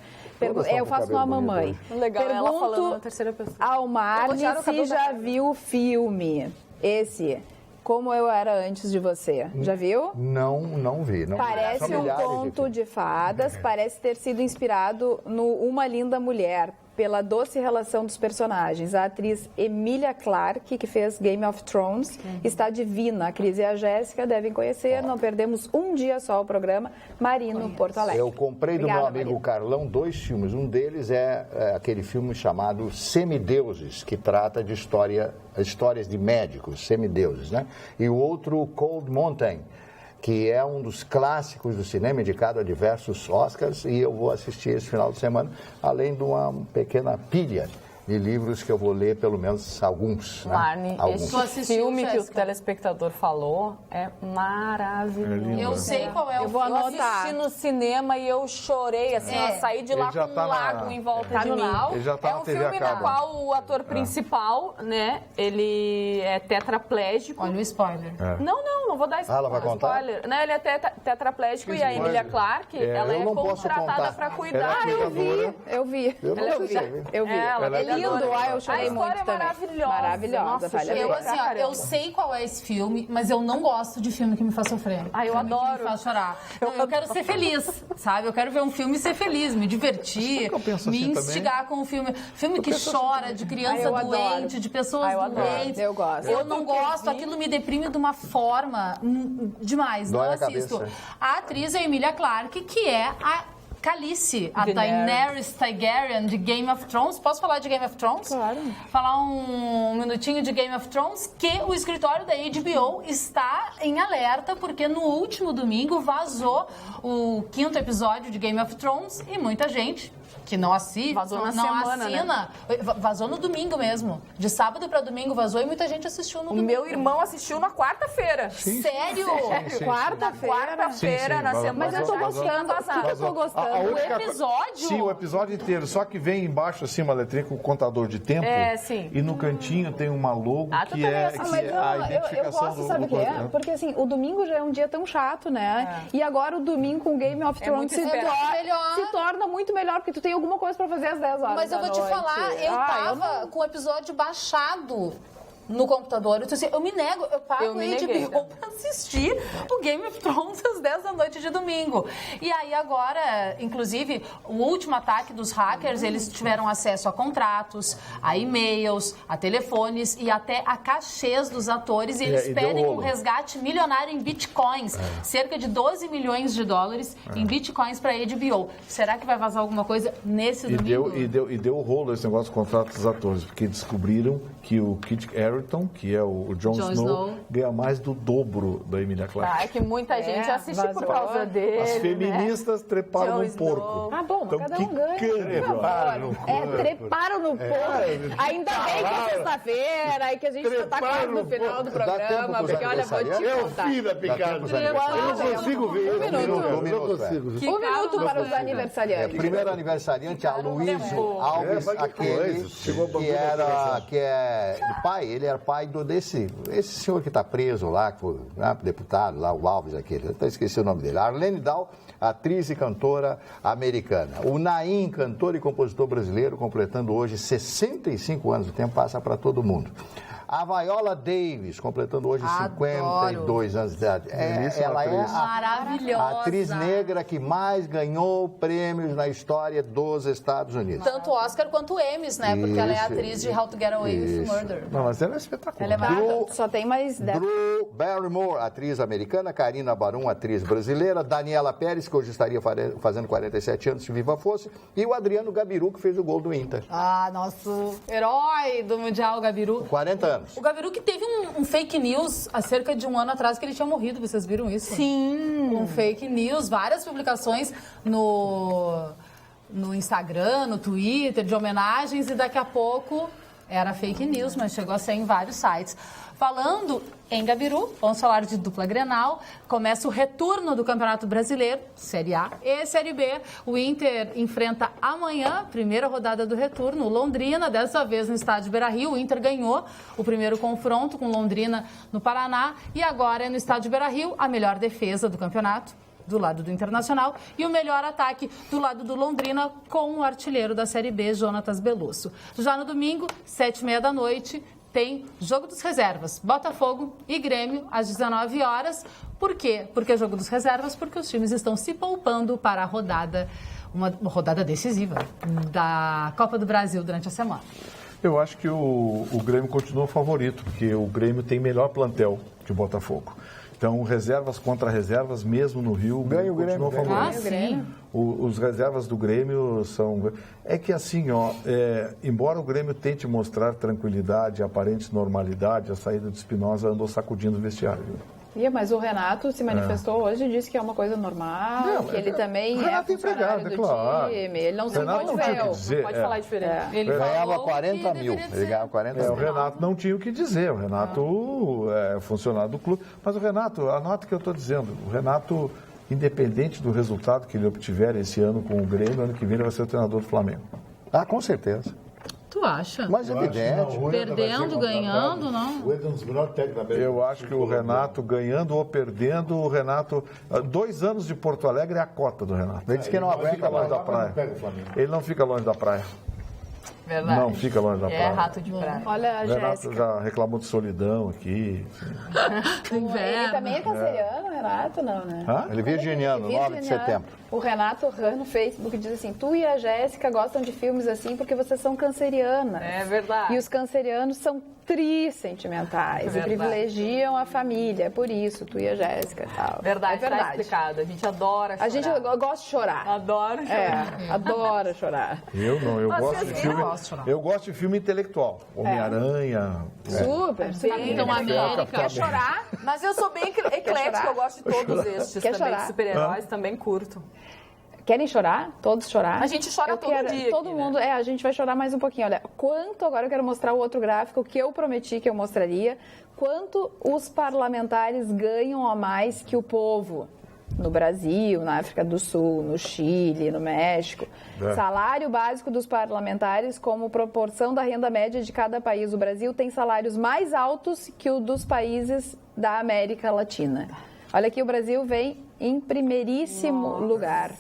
Eu faço uma mamãe. Legal, ela falando na terceira pessoa. Ao Marne se já viu o filme. Esse, Como Eu Era Antes de Você. Já viu? Não vi. Parece um conto de fadas, parece ter sido inspirado no Uma Linda Mulher. pela doce relação dos personagens. A atriz Emilia Clarke, que fez Game of Thrones, está divina. A Cris e a Jéssica devem conhecer. Não perdemos um dia só o programa. Marino, Porto Alegre. Eu comprei Obrigada, do meu amigo Marino. Carlão 2 filmes. Um deles é aquele filme chamado Semideuses, que trata de histórias de médicos, semideuses, né? E o outro, Cold Mountain, que é um dos clássicos do cinema, indicado a diversos Oscars, e eu vou assistir esse final de semana, além de uma pequena pilha de livros que eu vou ler, pelo menos alguns. Marne, alguns. esse filme que o telespectador falou é maravilhoso. Eu sei qual é o Eu vou filme. assistir no cinema e eu chorei, assim, eu saí de lá Ele já com tá um lago em volta Tá de no mim. Now? Ele já tá É na um TV filme a na cabo. qual o ator principal, né, ele é tetraplégico. Olha o spoiler. Não vou dar ela vai contar? spoiler. Né, ele é tetraplégico e a Emilia Clarke, ela eu é não posso contratada contar. para cuidar. Eu vi. Eu não sei se eu vi. Eu vi. Ela É lindo, eu chorei a história muito é também. maravilhosa. Maravilhosa, Nossa, vale a chorei Eu, pena. pra assim, ó, caramba. eu sei qual é esse filme, mas eu não gosto de filme que me faz sofrer. Ah, eu Filme adoro. Que me faz chorar. Eu quero ser feliz, sabe? Eu quero ver um filme e ser feliz, me divertir, eu penso me assim instigar com o filme. Filme que chora, de criança eu adoro. doente, de pessoas eu adoro. doentes. Eu gosto. Eu não gosto, aquilo me deprime de uma forma demais. Dói não a assisto. cabeça. A atriz é a Emilia Clarke, que é a Khaleesi, a Daenerys Targaryen de Game of Thrones. Posso falar de Game of Thrones? Claro. Falar um minutinho de Game of Thrones, que o escritório da HBO está em alerta, porque no último domingo vazou o 5º episódio de Game of Thrones e muita gente que não assiste, Vazou na não semana, assina. Vazou no domingo mesmo. De sábado para domingo vazou e muita gente assistiu no O domingo. meu irmão assistiu na quarta-feira. Sério? Quarta-feira, na semana. Mas eu tô gostando. O que eu tô gostando? O episódio? Sim, o episódio inteiro. Só que vem embaixo, assim, uma letrinha com o contador de tempo. É, sim. E no cantinho tem uma logo Ah, tu que também é, assistiu. que é a identificação eu gosto, sabe o que é? Porque assim, o domingo já é um dia tão chato, né? E agora o domingo com Game of Thrones muito se esperado. torna muito melhor, porque tu tem alguma coisa pra fazer às 10 horas Mas eu da vou te noite. falar, eu tava com o episódio baixado no computador. Eu disse assim, eu me nego, eu pago Eu o me neguei, HBO pra assistir o Game of Thrones às 10 da noite de domingo. E aí agora, inclusive, o último ataque dos hackers, eles tiveram acesso a contratos, a e-mails, a telefones e até a cachês dos atores. E eles e deu pedem um rolo. resgate milionário em bitcoins, cerca de 12 milhões de dólares em bitcoins para a HBO. Será que vai vazar alguma coisa nesse domingo? E deu rolo esse negócio de contrato dos atores, porque descobriram que o Kit Harington, que é o Jon Snow, ganha mais do dobro da Emilia Clarke. Ah, é que muita gente assiste por vazou. causa dele. As feministas treparam Jon no porco. Ah, bom, Então, cada um ganha. treparam no Treparam no porco. Ainda bem que é sexta-feira e que a gente já tá quase no final do Dá tempo programa, pros porque olha, vou te aniversariantes? contar. Filho da picada. Eu não consigo ver. Um minuto. Um minuto, é. Um minuto para os aniversariantes. Primeiro aniversariante, Aloysio Alves, mas que aquele coisa, chegou a que é do pai, ele era pai desse senhor que está preso lá, que foi deputado lá, o Alves aquele, eu até esqueci o nome dele. Arlene Dahl, atriz e cantora americana. O Naim, cantor e compositor brasileiro, completando hoje 65 anos, o tempo passa para todo mundo. A Viola Davis, completando hoje 52 anos de idade. Ela é Maravilhosa. a atriz negra que mais ganhou prêmios na história dos Estados Unidos. Tanto Oscar quanto Emmys, né? Porque ela é Isso, atriz de How to Get Away with Murder. Não, mas ela é espetacular. Ela é maravilhosa. Só tem mais 10. Drew Barrymore, atriz americana, Karina Barum, atriz brasileira, Daniela Pérez, que hoje estaria fazendo 47 anos se viva fosse, e o Adriano Gabiru, que fez o gol do Inter. Ah, nosso herói do Mundial, o Gabiru. 40 anos. O Gabiru que teve um fake news há cerca de um ano atrás que ele tinha morrido, vocês viram isso? Sim. Um fake news, várias publicações no Instagram, no Twitter, de homenagens, e daqui a pouco era fake news, mas chegou a ser em vários sites. Falando em Gabiru, vamos falar de dupla Grenal. Começa o retorno do Campeonato Brasileiro, Série A e Série B. O Inter enfrenta amanhã, primeira rodada do retorno, o Londrina, dessa vez no estádio Beira-Rio. O Inter ganhou o primeiro confronto com Londrina no Paraná e agora é no estádio Beira-Rio, a melhor defesa do campeonato, do lado do Internacional, e o melhor ataque do lado do Londrina, com o artilheiro da Série B, Jonatas Belusso. Já no domingo, 7h30 da noite, tem Jogo dos Reservas, Botafogo e Grêmio, às 19 horas. Por quê? Porque é Jogo dos Reservas, porque os times estão se poupando para a rodada uma rodada decisiva da Copa do Brasil durante a semana. Eu acho que o Grêmio continua favorito, porque o Grêmio tem melhor plantel que o Botafogo. Então, reservas contra reservas, mesmo no Rio, o Grêmio continua favorito. Sim. Os reservas do Grêmio são... É que assim, embora o Grêmio tente mostrar tranquilidade, aparente normalidade, a saída do Espinosa andou sacudindo o vestiário. Mas o Renato se manifestou hoje e disse que é uma coisa normal, que ele também é funcionário do time. Ele não se envolveu. Pode falar diferente. Ele ganhava 40 mil. Ele ganhava 40 mil. O Renato não tinha o que dizer. O Renato é funcionário do clube. Mas o Renato, anota o que eu estou dizendo. O Renato, independente do resultado que ele obtiver esse ano com o Grêmio, ano que vem ele vai ser o treinador do Flamengo. Ah, com certeza. Tu acha? Mas é evidente. Perdendo, ganhando, não? O Eder é um dos melhores técnicos da América. Eu acho que o Renato, ganhando ou perdendo, o Renato... 2 anos de Porto Alegre é a cota do Renato. Ele disse que não aguenta longe da praia. Ele não fica longe da praia. Verdade. Não fica longe da praia. É rato de praia. Olha a O Renato Jéssica. já reclamou de solidão aqui. Ele também é canceriano, Renato, não, né? Ele é virginiano, 9 de setembro. O Renato Han no Facebook diz assim, tu e a Jéssica gostam de filmes assim porque vocês são cancerianas. É verdade. E os cancerianos são trissentimentais e privilegiam a família, é por isso, tu e a Jéssica e tal. Verdade, é verdade. tá explicado. A gente adora chorar. A gente gosta de chorar. Adora chorar. Adora chorar. Eu não, eu Mas gosto vocês de filme. viram? Eu gosto de filme intelectual. Homem-Aranha. Super, sim. Capitão América. Quer chorar? Mas eu sou bem eclética, eu gosto de todos estes Quer também, chorar? de super-heróis, também curto. Querem chorar? Todos chorar? A gente chora todo dia Todo aqui, mundo, né? a gente vai chorar mais um pouquinho. Olha, agora eu quero mostrar o outro gráfico que eu prometi que eu mostraria. Quanto os parlamentares ganham a mais que o povo? No Brasil, na África do Sul, no Chile, no México. Salário básico dos parlamentares como proporção da renda média de cada país. O Brasil tem salários mais altos que o dos países da América Latina. Olha aqui, o Brasil vem em primeiríssimo lugar.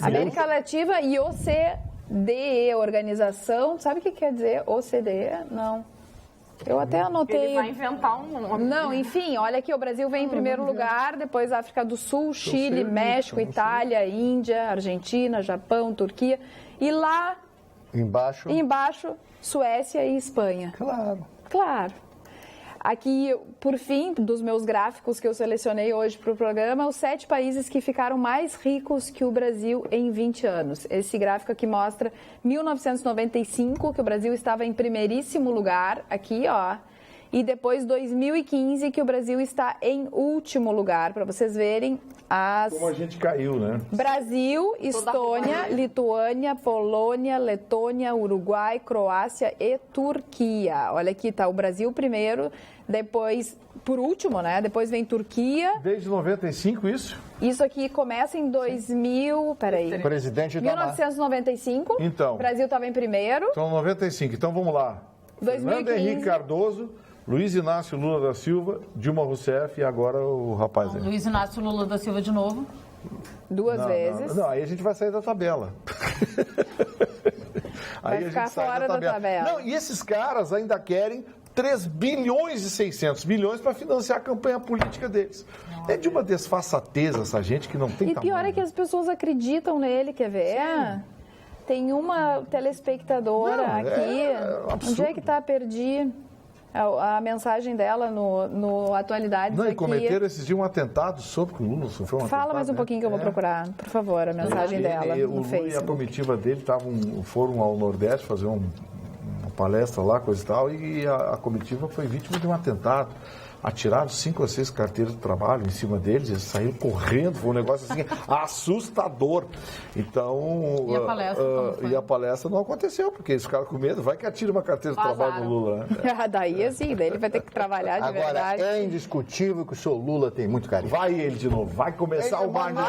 América Latina e OCDE, organização, sabe o que quer dizer OCDE? Não. Eu até anotei. Ele vai inventar um nome. Não, enfim, olha aqui, o Brasil vem em primeiro lugar, depois África do Sul, Chile, México, Itália, Índia, Argentina, Japão, Turquia. E lá embaixo, Suécia e Espanha. Claro. Aqui, por fim, dos meus gráficos que eu selecionei hoje para o programa, os 7 países que ficaram mais ricos que o Brasil em 20 anos. Esse gráfico aqui mostra 1995, que o Brasil estava em primeiríssimo lugar, aqui, ó. E depois 2015, que o Brasil está em último lugar, para vocês verem as... Como a gente caiu, né? Brasil, Estônia, Lituânia, Polônia, Letônia, Uruguai, Croácia e Turquia. Olha aqui, tá o Brasil primeiro, depois, por último, né? Depois vem Turquia. Desde 95, isso? Isso aqui começa em 2000, peraí. Presidente 1995. Então. O Brasil estava em primeiro. Então, 95. Então, vamos lá. 2015. Fernando Henrique Cardoso, Luiz Inácio Lula da Silva, Dilma Rousseff e agora o rapaz aí. Luiz Inácio Lula da Silva de novo. Duas vezes. Não, aí a gente vai sair da tabela. Vai ficar fora da tabela. Não, e esses caras ainda querem 3 bilhões e 600 milhões para financiar a campanha política deles. É de uma desfaçatez essa gente que não tem E tamanho. pior é que as pessoas acreditam nele, quer ver? Tem uma telespectadora aqui. Onde é que tá? Perdi a mensagem dela no Atualidades. Não, e aqui. cometeram esses dias um atentado sobre que o Lula sofreu um atentado. Fala mais um pouquinho que eu vou procurar, por favor, a mensagem dela O no Lula Facebook. e a comitiva dele foram ao Nordeste fazer uma palestra lá, coisa e tal, e a comitiva foi vítima de um atentado. Atiraram 5 ou 6 carteiras de trabalho em cima deles, eles saíram correndo, foi um negócio assim assustador. Então, E a palestra, como foi? e a palestra não aconteceu, porque eles ficaram com medo, vai que atira uma carteira de trabalho no Lula. Né? Daí assim, daí ele vai ter que trabalhar de Agora, verdade. é indiscutível que o seu Lula tem muito carinho. Vai ele de novo, vai começar o Marco.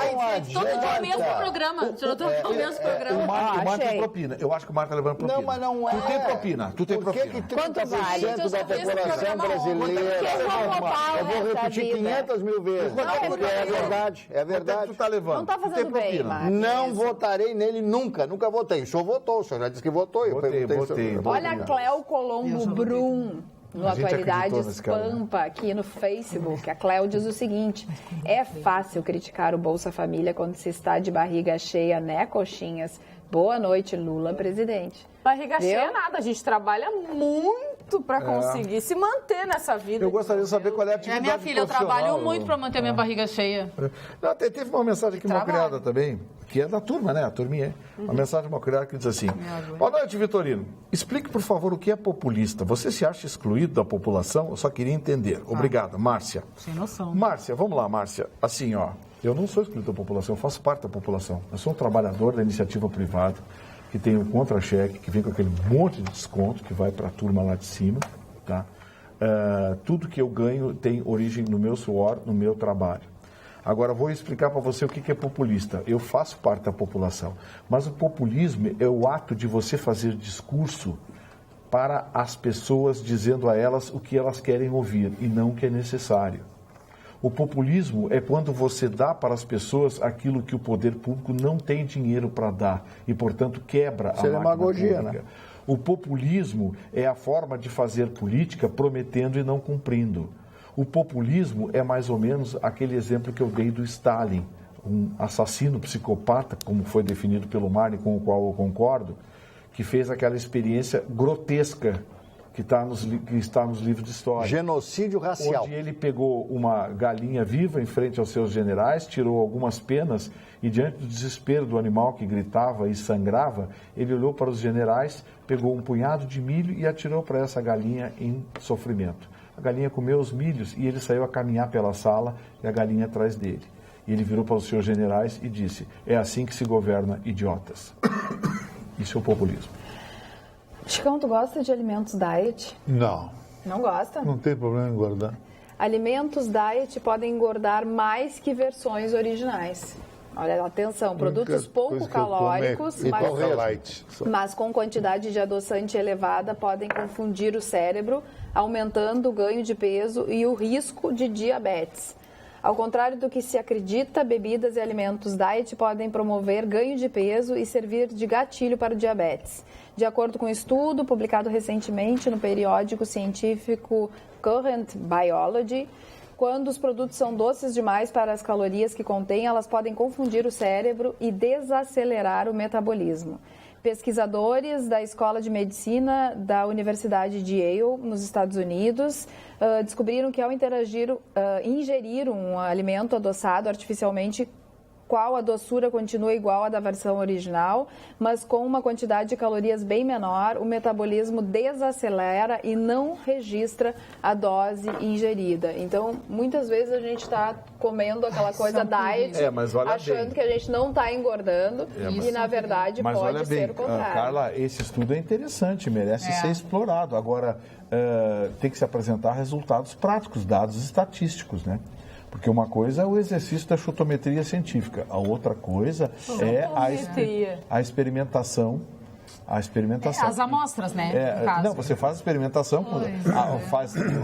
Todo dia o mesmo programa. O mesmo programa. O Marco tem achei. propina. Eu acho que o Marco tá levando propina. Não, mas não é. Tu tem propina, tu tem Por que propina. que Quanto 30% vale? da população brasileira... Eu vou repetir 500 mil vezes. Porque é verdade, é Quanto é que verdade. tu tá levando? Não tá Tu tem fazendo bem, propina. Marcos. Não votarei nele nunca votei. O senhor votou, o senhor já disse que votou. Eu Votei, perguntei votei. se eu- Olha a Cléo Colombo Brum. No Atualidades Pampa, aqui no Facebook, a Cléo diz o seguinte: é fácil criticar o Bolsa Família quando se está de barriga cheia, né, coxinhas? Boa noite, Lula, presidente. Barriga cheia nada, a gente trabalha muito para conseguir se manter nessa vida. Eu gostaria de saber qual é a atividade minha filha, eu trabalho muito para manter minha barriga cheia. Não, teve uma mensagem aqui, uma criada também, que é da turma, né? A turminha. Uma mensagem de uma criada que diz assim: boa noite, Vitorino. Explique, por favor, o que é populista. Você se acha excluído da população? Eu só queria entender. Obrigada, Márcia. Sem noção. Márcia, vamos lá, Márcia. Assim, ó, eu não sou excluído da população, eu faço parte da população. Eu sou um trabalhador da iniciativa privada, que tem um contra-cheque, que vem com aquele monte de desconto que vai para a turma lá de cima, tá? Tudo que eu ganho tem origem no meu suor, no meu trabalho. Agora, vou explicar para você o que é populista. Eu faço parte da população, mas o populismo é o ato de você fazer discurso para as pessoas, dizendo a elas o que elas querem ouvir e não o que é necessário. O populismo é quando você dá para as pessoas aquilo que o poder público não tem dinheiro para dar e, portanto, quebra a máquina pública. Né? O populismo é a forma de fazer política prometendo e não cumprindo. O populismo é mais ou menos aquele exemplo que eu dei do Stalin, um assassino psicopata, como foi definido pelo Marne, com o qual eu concordo, que fez aquela experiência grotesca que está nos livros de história. Genocídio racial. Onde ele pegou uma galinha viva em frente aos seus generais, tirou algumas penas e, diante do desespero do animal que gritava e sangrava, ele olhou para os generais, pegou um punhado de milho e atirou para essa galinha em sofrimento. A galinha comeu os milhos e ele saiu a caminhar pela sala e a galinha atrás dele. E ele virou para os seus generais e disse: é assim que se governa, idiotas. Isso é o populismo. Chicão, tu gosta de alimentos diet? Não. Não gosta? Não tem problema em engordar. Alimentos diet podem engordar mais que versões originais. Olha, atenção, produtos pouco calóricos, mas com quantidade de adoçante elevada podem confundir o cérebro, aumentando o ganho de peso e o risco de diabetes. Ao contrário do que se acredita, bebidas e alimentos diet podem promover ganho de peso e servir de gatilho para o diabetes. De acordo com um estudo publicado recentemente no periódico científico Current Biology, quando os produtos são doces demais para as calorias que contêm, elas podem confundir o cérebro e desacelerar o metabolismo. Pesquisadores da Escola de Medicina da Universidade de Yale, nos Estados Unidos, descobriram que ao ingerir um alimento adoçado artificialmente, qual a doçura continua igual à da versão original, mas com uma quantidade de calorias bem menor, o metabolismo desacelera e não registra a dose ingerida. Então, muitas vezes a gente está comendo aquela coisa diet, achando que a gente não está engordando e, na verdade, pode ser o contrário. Carla, esse estudo é interessante, merece ser explorado. Agora, tem que se apresentar resultados práticos, dados estatísticos, né? Porque uma coisa é o exercício da chutometria científica, a outra coisa é a experimentação. As amostras, né? Não, você faz a experimentação,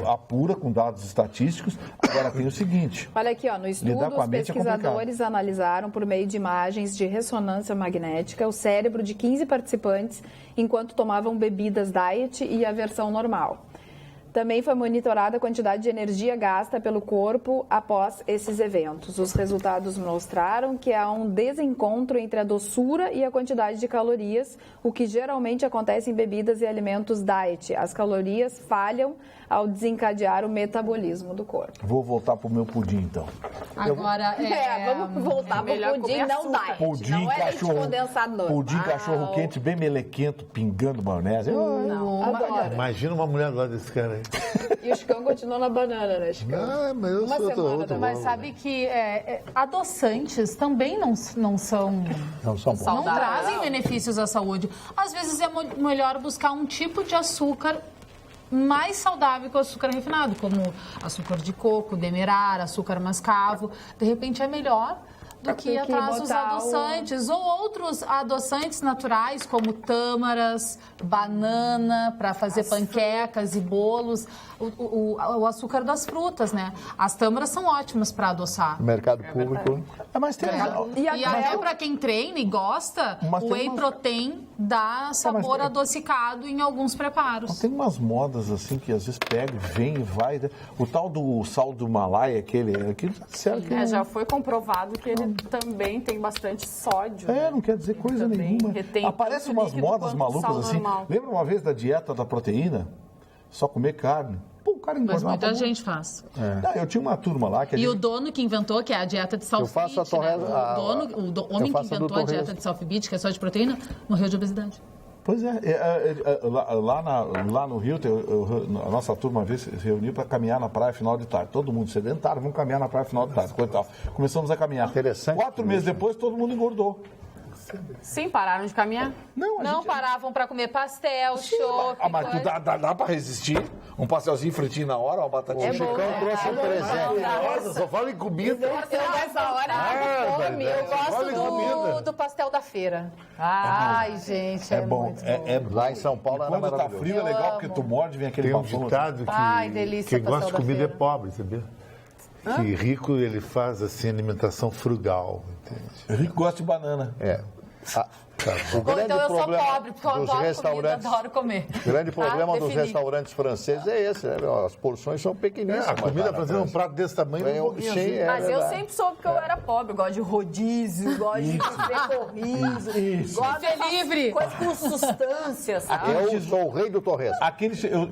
apura com dados estatísticos. Agora tem o seguinte. Olha aqui, ó, no estudo, os pesquisadores analisaram por meio de imagens de ressonância magnética o cérebro de 15 participantes enquanto tomavam bebidas diet e a versão normal. Também foi monitorada a quantidade de energia gasta pelo corpo após esses eventos. Os resultados mostraram que há um desencontro entre a doçura e a quantidade de calorias, o que geralmente acontece em bebidas e alimentos diet. As calorias falham ao desencadear o metabolismo do corpo. Vou voltar para o meu pudim, então. Agora, vamos voltar para o pudim, não diet. Pudim, não é leite condensado, não. Pudim, cachorro quente, bem melequento, pingando maionese. Não, adoro. Imagina uma mulher do lado desse cara aí. E o Chicão continua na banana, né, Chicão? Mas eu Uma sou semana. Mas sabe que adoçantes também não são bons. Não trazem benefícios à saúde. Às vezes é melhor buscar um tipo de açúcar mais saudável que o açúcar refinado, como açúcar de coco, demerara, açúcar mascavo. De repente é melhor do que ir atrás dos adoçantes ou outros adoçantes naturais, como tâmaras, banana, para fazer panquecas e bolos, o açúcar das frutas, né? As tâmaras são ótimas para adoçar. Mercado público. Mas tem E até para quem treina e gosta, o whey protein dá sabor adocicado em alguns preparos. Tem umas modas assim que às vezes pega, vem e vai. O tal do sal do Himalaia, aquilo que já foi comprovado que ele também tem bastante sódio. Não quer dizer coisa nenhuma. Aparecem umas modas malucas assim. Lembra uma vez da dieta da proteína? Só comer carne. Pô, o cara engordava. Mas muita gente faz. Eu tinha uma turma lá que o dono que inventou, que é a dieta de Southbeach, o homem que inventou a dieta de Southbeach, que é só de proteína, morreu de obesidade. Pois lá no Rio, a nossa turma uma vez se reuniu para caminhar na praia final de tarde. Todo mundo sedentário, vamos caminhar na praia final de tarde. Começamos a caminhar. Interessante. 4 meses depois, todo mundo engordou. Sim, pararam de caminhar? Não paravam para comer pastel, chopp. Mas dá para resistir? Um pastelzinho fritinho na hora, uma batatinha. O Chicão trouxe um presente. Nossa, só fala em comida. Nessa hora, eu gosto do pastel da feira. Ai, gente, é bom. Muito bom. Lá em São Paulo era quando tá maravilhoso. frio é legal porque tu morde, vem aquele Tem um bafão. ditado que Ai, delícia, quem gosta de pastel da comida é feira. pobre, sabia? Que rico ele faz assim alimentação frugal, entende? Rico gosta de banana. O grande Então eu sou problema pobre, porque eu dos adoro comida, restaurantes, adoro comer. o grande problema dos defini. restaurantes franceses é esse, né? As porções são pequeníssimas. A comida fazendo um prato desse tamanho, um pouquinho assim. Mas eu sempre soube que eu era pobre. Eu gosto de rodízio, gosto de corrido, gosto de livre. Coisa com substância, sabe? Eu sou o rei do torresmo.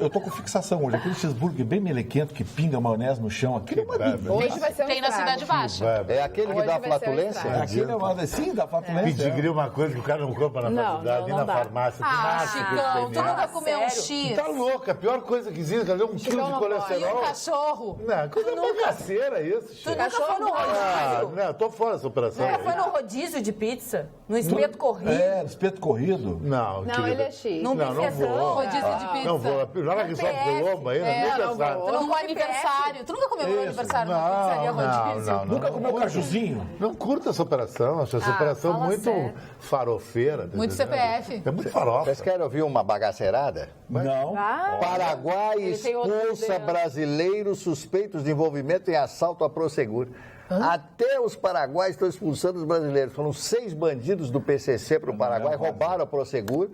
Eu tô com fixação hoje. Aquele cheeseburger bem melequento que pinga maionese no chão. Aquele é uma delícia. Hoje vai ser um Tem na estrago. Cidade Baixa. É aquele que Hoje dá vai ser um flatulência? estrago. Aquele é uma... Sim, dá flatulência. Pedigree é uma coisa que o cara não compra na faculdade, nem na dá. farmácia. Chicão, tu nunca comeu um X? Tá louca, a pior coisa que existe, cadê 1 quilo de E colesterol? um cachorro? Não, coisa bagaceira isso, Tu nunca foi no rodízio? não, tô fora dessa operação. Nunca foi no rodízio de pizza? No espeto corrido? Espeto corrido. Não, Ele é X. Não não vou. Rodízio de pizza. Não vou. Lá na Cristóvão Colombo ainda, nem pensar. Tu não vai aniversário. Tu nunca comeu no aniversário na pizzaria rodízio? Nunca comeu cajuzinho? Não curto essa operação. Acho essa operação fala muito sério. farofeira. Muito CPF. É muito farofa. Vocês querem ouvir uma bagaceirada? Não. Paraguai Ele tem outro expulsa modelo. brasileiros suspeitos de envolvimento em assalto a Prosegur. Até os paraguaios estão expulsando os brasileiros. Foram 6 bandidos do PCC para o Paraguai, roubaram a Prosegur,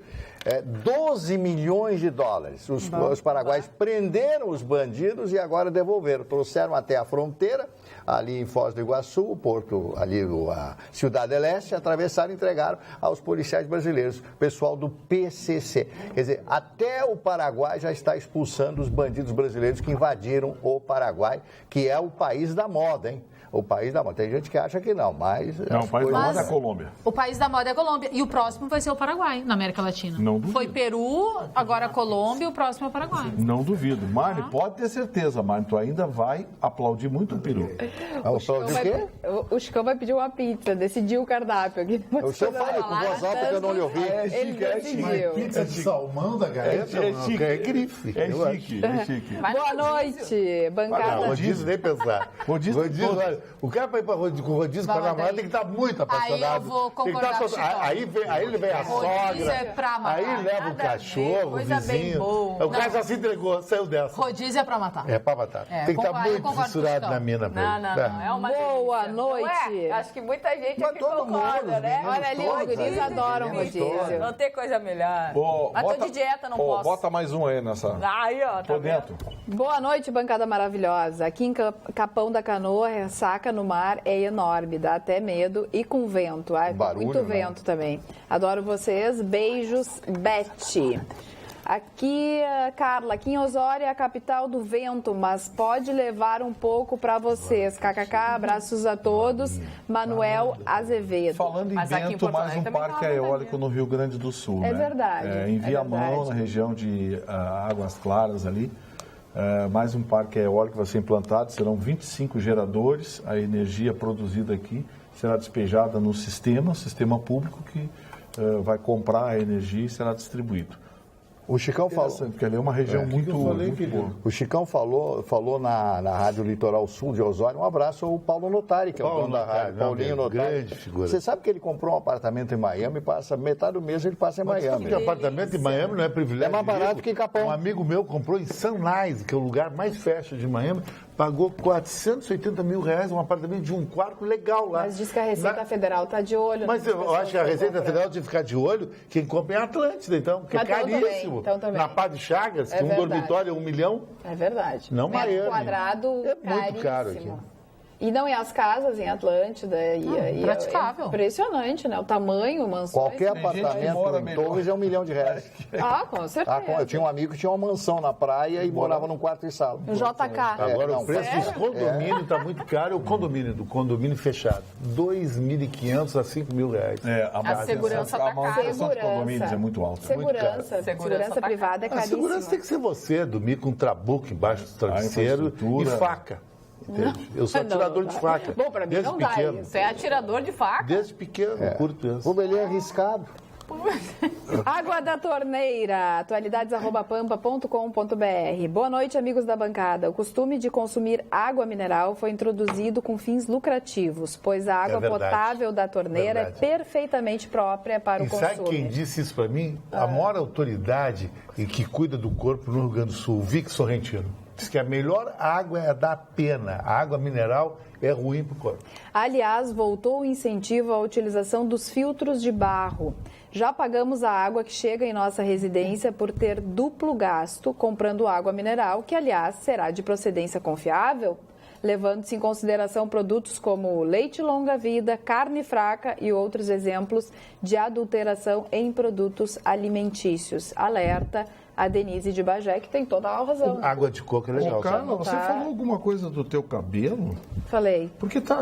12 milhões de dólares. Os paraguaios prenderam os bandidos e agora devolveram. Trouxeram até a fronteira, ali em Foz do Iguaçu, o porto, ali a Cidade del Este, atravessaram e entregaram aos policiais brasileiros, pessoal do PCC. Quer dizer, até o Paraguai já está expulsando os bandidos brasileiros que invadiram o Paraguai, que é o país da moda, hein? O país da moda. Tem gente que acha que não, mas... Não, o país da moda é a Colômbia. O país da moda é a Colômbia. E o próximo vai ser o Paraguai, na América Latina. Não duvido. Foi Peru, agora a Colômbia e o próximo é o Paraguai. Não duvido. Mari, pode ter certeza, Mari, tu ainda vai aplaudir muito o peru. O Chicão vai pedir uma pizza, decidiu o cardápio aqui. O senhor fala com voz alta que eu não lhe ouvi. Ele decidiu. Pizza de salmão da galeta é grife. É chique. Boa noite, bancada. Rodízio nem pensar. Rodízio, olha, o cara para ir com rodízio com a namorada tem que estar muito apaixonado. Aí eu vou concordar com o Chicão. Aí ele vem a Rodízio sogra, é pra matar. aí leva o Nada a cachorro, ver, o coisa bem vizinho. boa. O cara já se entregou, saiu dessa. Rodízio é pra matar. É pra matar. É, Tem que estar concordo, eu muito concordo com o fissurado Chicão. na mina pra ele. Não. É uma Boa delícia. noite. Ué, acho que muita gente Mas aqui todo mundo, concorda, os né? meninos Olha ali, os guris adoram rodízio. Não tem coisa melhor. Mas tô de dieta, não posso. Bota mais um aí nessa. Aí, ó, tá Tô vendo? dentro. Boa noite, bancada maravilhosa. Aqui em Capão da Canoa, a ressaca no mar é enorme, dá até medo e com vento. Ai, Barulho, muito né? vento também. Adoro vocês. Beijos, Beth. Aqui, Carla, aqui em Osório é a capital do vento, mas pode levar um pouco para vocês. KKK, abraços a todos. Manuel Azevedo. Falando em Mas aqui em vento, Porto mais Alegre um também parque não, eólico no Rio Grande do Sul. É né? verdade, Em é Viamão, verdade. na região de Águas Claras ali. Mais um parque eólico vai ser implantado. Serão 25 geradores. A energia produzida aqui será despejada no sistema público que vai comprar a energia e será distribuído. O Chicão falou. Porque ali é uma região muito boa. O Chicão falou na Rádio Litoral Sul de Osório. Um abraço ao Paulo Notari, que é o dono da rádio. Paulinho Notari. Grande figura. Você sabe que ele comprou um apartamento em Miami e passa metade do mês ele passa em Miami. Porque apartamento em Miami não é privilégio. É mais barato que em Capão. Um amigo meu comprou em Sunrise, que é o lugar mais fashion de Miami, pagou 480 mil reais, um apartamento de um quarto legal lá. Mas diz que a Receita Federal está de olho. Mas eu acho que a Receita Federal tinha que ficar de olho quem compra em Atlântida, então, porque é caríssimo. Então também. Na Paz de Chagas, que um verdade. dormitório é 1 milhão. É verdade. Não Metro Miami. quadrado, É muito caro caríssimo. aqui. E não, e as casas em Atlântida. praticável. É impressionante, né? O tamanho, mansões. Qualquer gente que apartamento mora em melhor. Torres é R$1 milhão. Ah, com certeza. Eu tinha um amigo que tinha uma mansão na praia e morava num quarto e sala. Um JK. Agora, não, o preço dos condomínios está muito caro. O condomínio, do condomínio fechado, 2.500 a 5 mil reais. A segurança tá A manutenção de Segurança. condomínios é muito alta. Segurança. Segurança tá privada é A caríssima. segurança tem que ser você, dormir com um trabuco embaixo do travesseiro e infraestrutura. faca. Entende? Eu sou Não, atirador não de dá. faca. Bom, pra mim desde não dá pequeno. isso. Você é atirador de faca? Desde pequeno, curto isso. Como ele é arriscado. Água da torneira, atualidades@pampa.com.br. Boa noite, amigos da bancada. O costume de consumir água mineral foi introduzido com fins lucrativos, pois a água verdade. potável da torneira Verdade. é perfeitamente própria para o E consumo. sabe quem disse isso para mim? A maior autoridade e que cuida do corpo no Rio Grande do Sul, o Vic Sorrentino. Diz que a melhor água é a da pena. A água mineral é ruim para o corpo. Aliás, voltou o incentivo à utilização dos filtros de barro. Já pagamos a água que chega em nossa residência por ter duplo gasto comprando água mineral, que, aliás, será de procedência confiável, levando-se em consideração produtos como leite longa-vida, carne fraca e outros exemplos de adulteração em produtos alimentícios. Alerta a Denise de Bagé, que tem toda a razão. Água de coco é legal. Ô, Carla, você Tá. falou alguma coisa do teu cabelo? Falei. Porque tem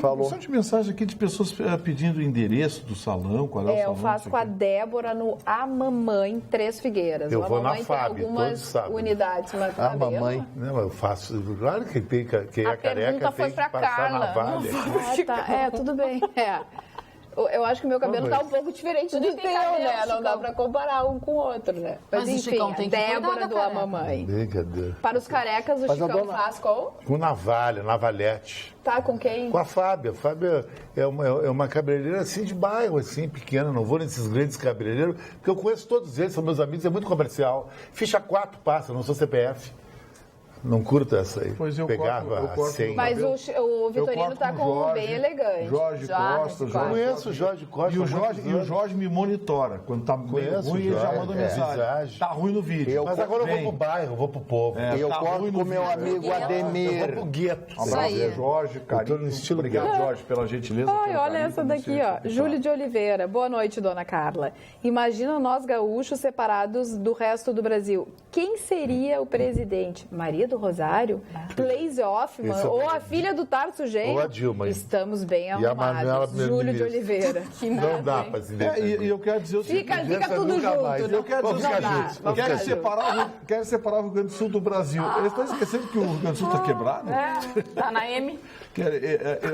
uma porção de mensagem aqui de pessoas pedindo o endereço do salão, qual é o salão. Eu faço com a Débora no A Mamãe Três Figueiras. Eu A vou na Mamãe Fábio, tem todo algumas sábado. unidades. Mas A cabelo- mamãe. Não, eu faço. Claro que quem é A careca pergunta tem foi que pra passar Carla, navalha. Ah, tá. É, tudo bem. É. Eu acho que o meu cabelo tá um pouco diferente do teu, tem cabelo, né? Não dá Chicão. pra comparar um com o outro, né? Mas o enfim, Chicão a tem que cuidar Débora da do A careca. Mamãe. Brincadeira. Para os carecas, o Mas a Chicão dona- faz qual? Com navalha, navalhete. Tá com quem? Com a Fábia. A Fábia é uma cabeleireira assim de bairro, assim, pequena. Não vou nesses grandes cabeleireiros, porque eu conheço todos eles, são meus amigos, é muito comercial. Ficha 4 passa, não sou CPF. Não curto essa aí. Pois eu Pegava corto- eu corto a senha. Mas o Eu Vitorino corto tá com com um Jorge, bem elegante. Jorge Costa, Eu conheço o Jorge Costa. E o há Jorge, muitos e o anos. Jorge me monitora. Quando tá meio Conheço ruim, o ele já Jorge, manda é. mensagem. Visagem. Tá ruim no vídeo. Mas agora eu vou Vem. pro bairro, eu vou pro povo. É, Eu tá corto ruim com no o meu vídeo. amigo Eu vou Ademir. pro gueto. Um abraço, Jorge, tô carinho. no estilo Obrigado, dele. Jorge, pela gentileza. Ai, pelo olha carinho, essa pelo daqui, ó. serviço. Júlio de Oliveira. Boa noite, dona Carla. Imagina nós gaúchos separados do resto do Brasil. Quem seria o presidente? Maria do Rosário? Glaze Hoffmann? Esse é o Ou a presidente. filha do Tarso Genro? Ou a Dilma. Estamos bem E a Manuela arrumados. Júlio de primeiro-ministra. Oliveira. Não dá pra se E defender. eu quero dizer o seguinte. Fica tudo nunca junto. mais. não- Eu quero Vamos dizer o ficar seguinte, juntos, vamos quero ficar separar, separar o Rio Grande do Sul do Brasil. Eles estão esquecendo que o Rio Grande do Sul está quebrado. Tá na M.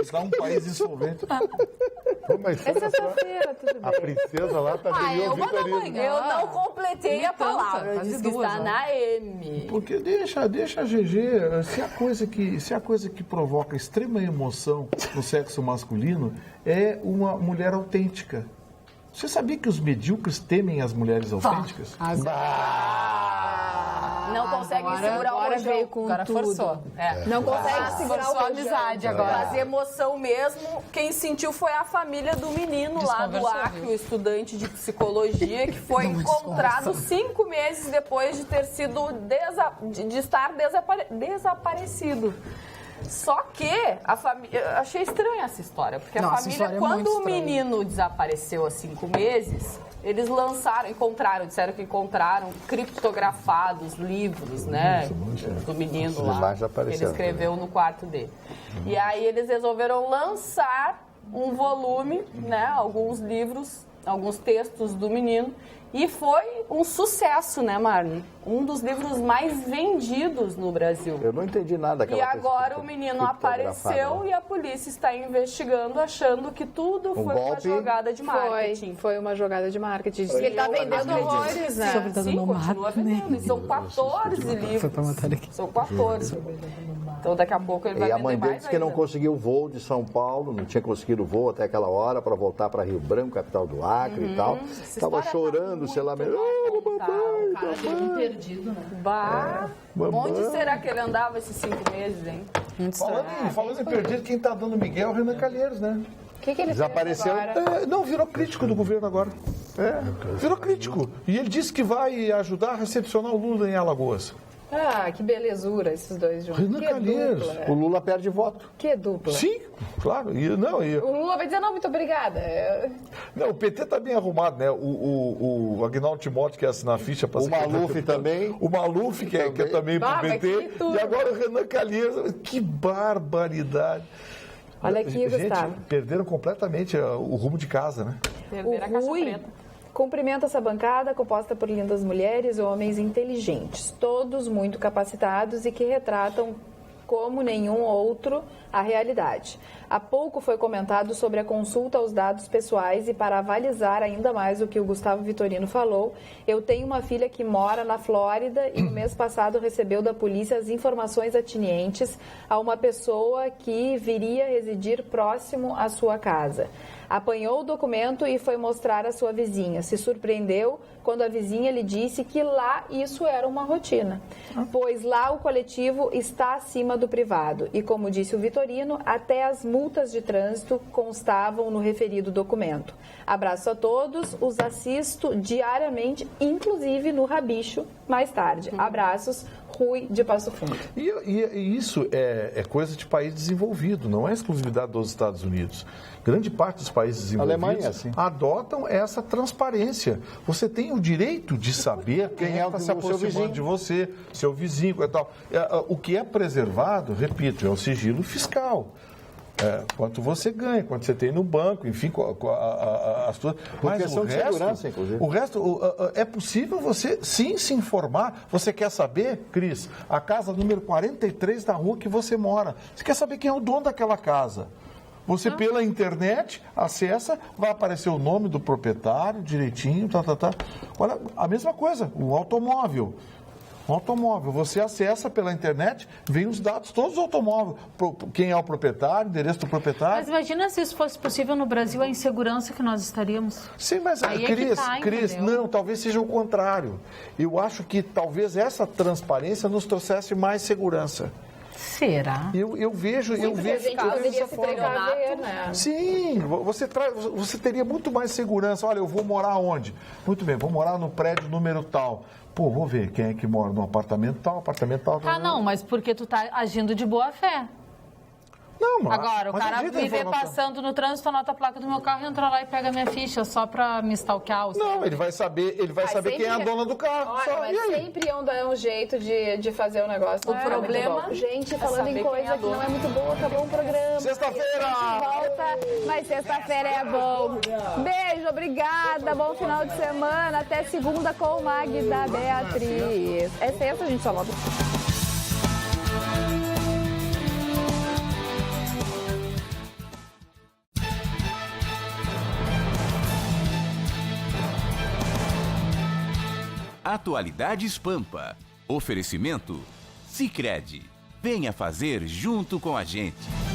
Está um país insolvente. Pô, mas É sexta-feira, tudo a bem. princesa lá tá meio eu vou dar Vitorino. manhã. Eu não completei Me a palavra. Eu canta, disse faz que duas, está ó. na M. Porque deixa a GG, se a coisa que provoca extrema emoção no sexo masculino é uma mulher autêntica. Você sabia que os medíocres temem as mulheres autênticas? Não consegue segurar o Agora rojão. veio com Agora tudo. forçou. Não consegue segurar Forçou o a amizade agora. Mas emoção mesmo, quem sentiu foi a família do menino lá do Desconversou, Acre, viu? o estudante de psicologia, que foi encontrado 5 meses depois de ter sido de estar desaparecido. Só que a família. Eu achei estranha essa história, porque a Nossa, família, história é quando muito o estranha. menino desapareceu há 5 meses, eles disseram que encontraram criptografados livros, né? Do menino Essas lá. imagens Que ele apareceram escreveu no quarto dele. E aí eles resolveram lançar um volume, né? Alguns livros, alguns textos do menino. E foi um sucesso, né, Marlon? Um dos livros mais vendidos no Brasil. Eu não entendi nada daquela E agora o menino apareceu e a polícia está investigando, achando que tudo foi uma jogada de marketing. Foi uma jogada de marketing. Diz que ele está vendendo horrores, né? Sim, continua vendendo. E são 14 livros. São 14. Então daqui a pouco ele vai vender mais. E a mãe dele disse que não conseguiu o voo de São Paulo, não tinha conseguido o voo até aquela hora para voltar para Rio Branco, capital do Acre e tal. Estava chorando, sei lá, perdido, né? Onde será que ele andava esses 5 meses, hein? Falando em perdido, quem está dando Miguel é o Renan Calheiros, né? O que ele desapareceu? Não, virou crítico do governo agora. Virou crítico. E ele disse que vai ajudar a recepcionar o Lula em Alagoas. Ah, que belezura esses dois juntos. Renan Calheiros. O Lula perde voto. Que dupla. Sim, claro. O Lula vai dizer, não, muito obrigada. Não, o PT está bem arrumado, né? O Agnaldo Timóteo quer assinar a ficha para o Maluf também. O Maluf que é também pro PT. E agora o Renan Calheiros. Que barbaridade. Olha aqui, Gustavo. Perderam completamente o rumo de casa, né? Perderam a caixa preta. Cumprimenta essa bancada composta por lindas mulheres e homens inteligentes, todos muito capacitados e que retratam como nenhum outro a realidade. Há pouco foi comentado sobre a consulta aos dados pessoais e para avalizar ainda mais o que o Gustavo Vitorino falou, eu tenho uma filha que mora na Flórida e no mês passado recebeu da polícia as informações atenientes a uma pessoa que viria residir próximo à sua casa. Apanhou o documento e foi mostrar à sua vizinha. Se surpreendeu quando a vizinha lhe disse que lá isso era uma rotina, pois lá o coletivo está acima do privado. E como disse o Vitorino, até as multas de trânsito constavam no referido documento. Abraço a todos, os assisto diariamente, inclusive no Rabicho, mais tarde. Abraços, Rui de Passo Fundo. E isso é coisa de país desenvolvido, não é exclusividade dos Estados Unidos. Grande parte dos países desenvolvidos adotam essa transparência. Você tem o direito de saber quem está se aproximando de você, seu vizinho e tal. O que é preservado, repito, é o sigilo fiscal. Quanto você ganha, quanto você tem no banco, enfim, as suas... Mas o resto, segurança, inclusive. O resto, é possível você sim se informar. Você quer saber, Cris, a casa número 43 da rua que você mora. Você quer saber quem é o dono daquela casa. Você, pela internet, acessa, vai aparecer o nome do proprietário direitinho, Olha, a mesma coisa, o automóvel. Você acessa pela internet, vem os dados, todos os automóveis, quem é o proprietário, endereço do proprietário. Mas imagina se isso fosse possível no Brasil, a insegurança que nós estaríamos. Sim, mas, Cris, não, talvez seja o contrário. Eu acho que talvez essa transparência nos trouxesse mais segurança. Será? Eu vejo. A gente poderia se precaver, né? Sim, você teria muito mais segurança. Olha, eu vou morar onde? Muito bem, vou morar no prédio número tal. Pô, vou ver quem é que mora no apartamento tal. Não, mas porque tu tá agindo de boa fé. Não, mas... Agora, o cara viver passando no trânsito, anota a placa do meu carro, entra lá e pega minha ficha só pra me stalkear. Não, ele vai saber quem é a dona do carro. Olha, mas sempre é um jeito de fazer o negócio. O problema... Gente, falando em coisa que não é muito boa, acabou um programa. Sexta-feira! Volta, mas sexta-feira é bom. Beijo, obrigada, bom final de semana. Até segunda com o Magda Beatriz. É sexta, a gente só volta. Atualidades Pampa. Oferecimento Sicredi. Venha fazer junto com a gente.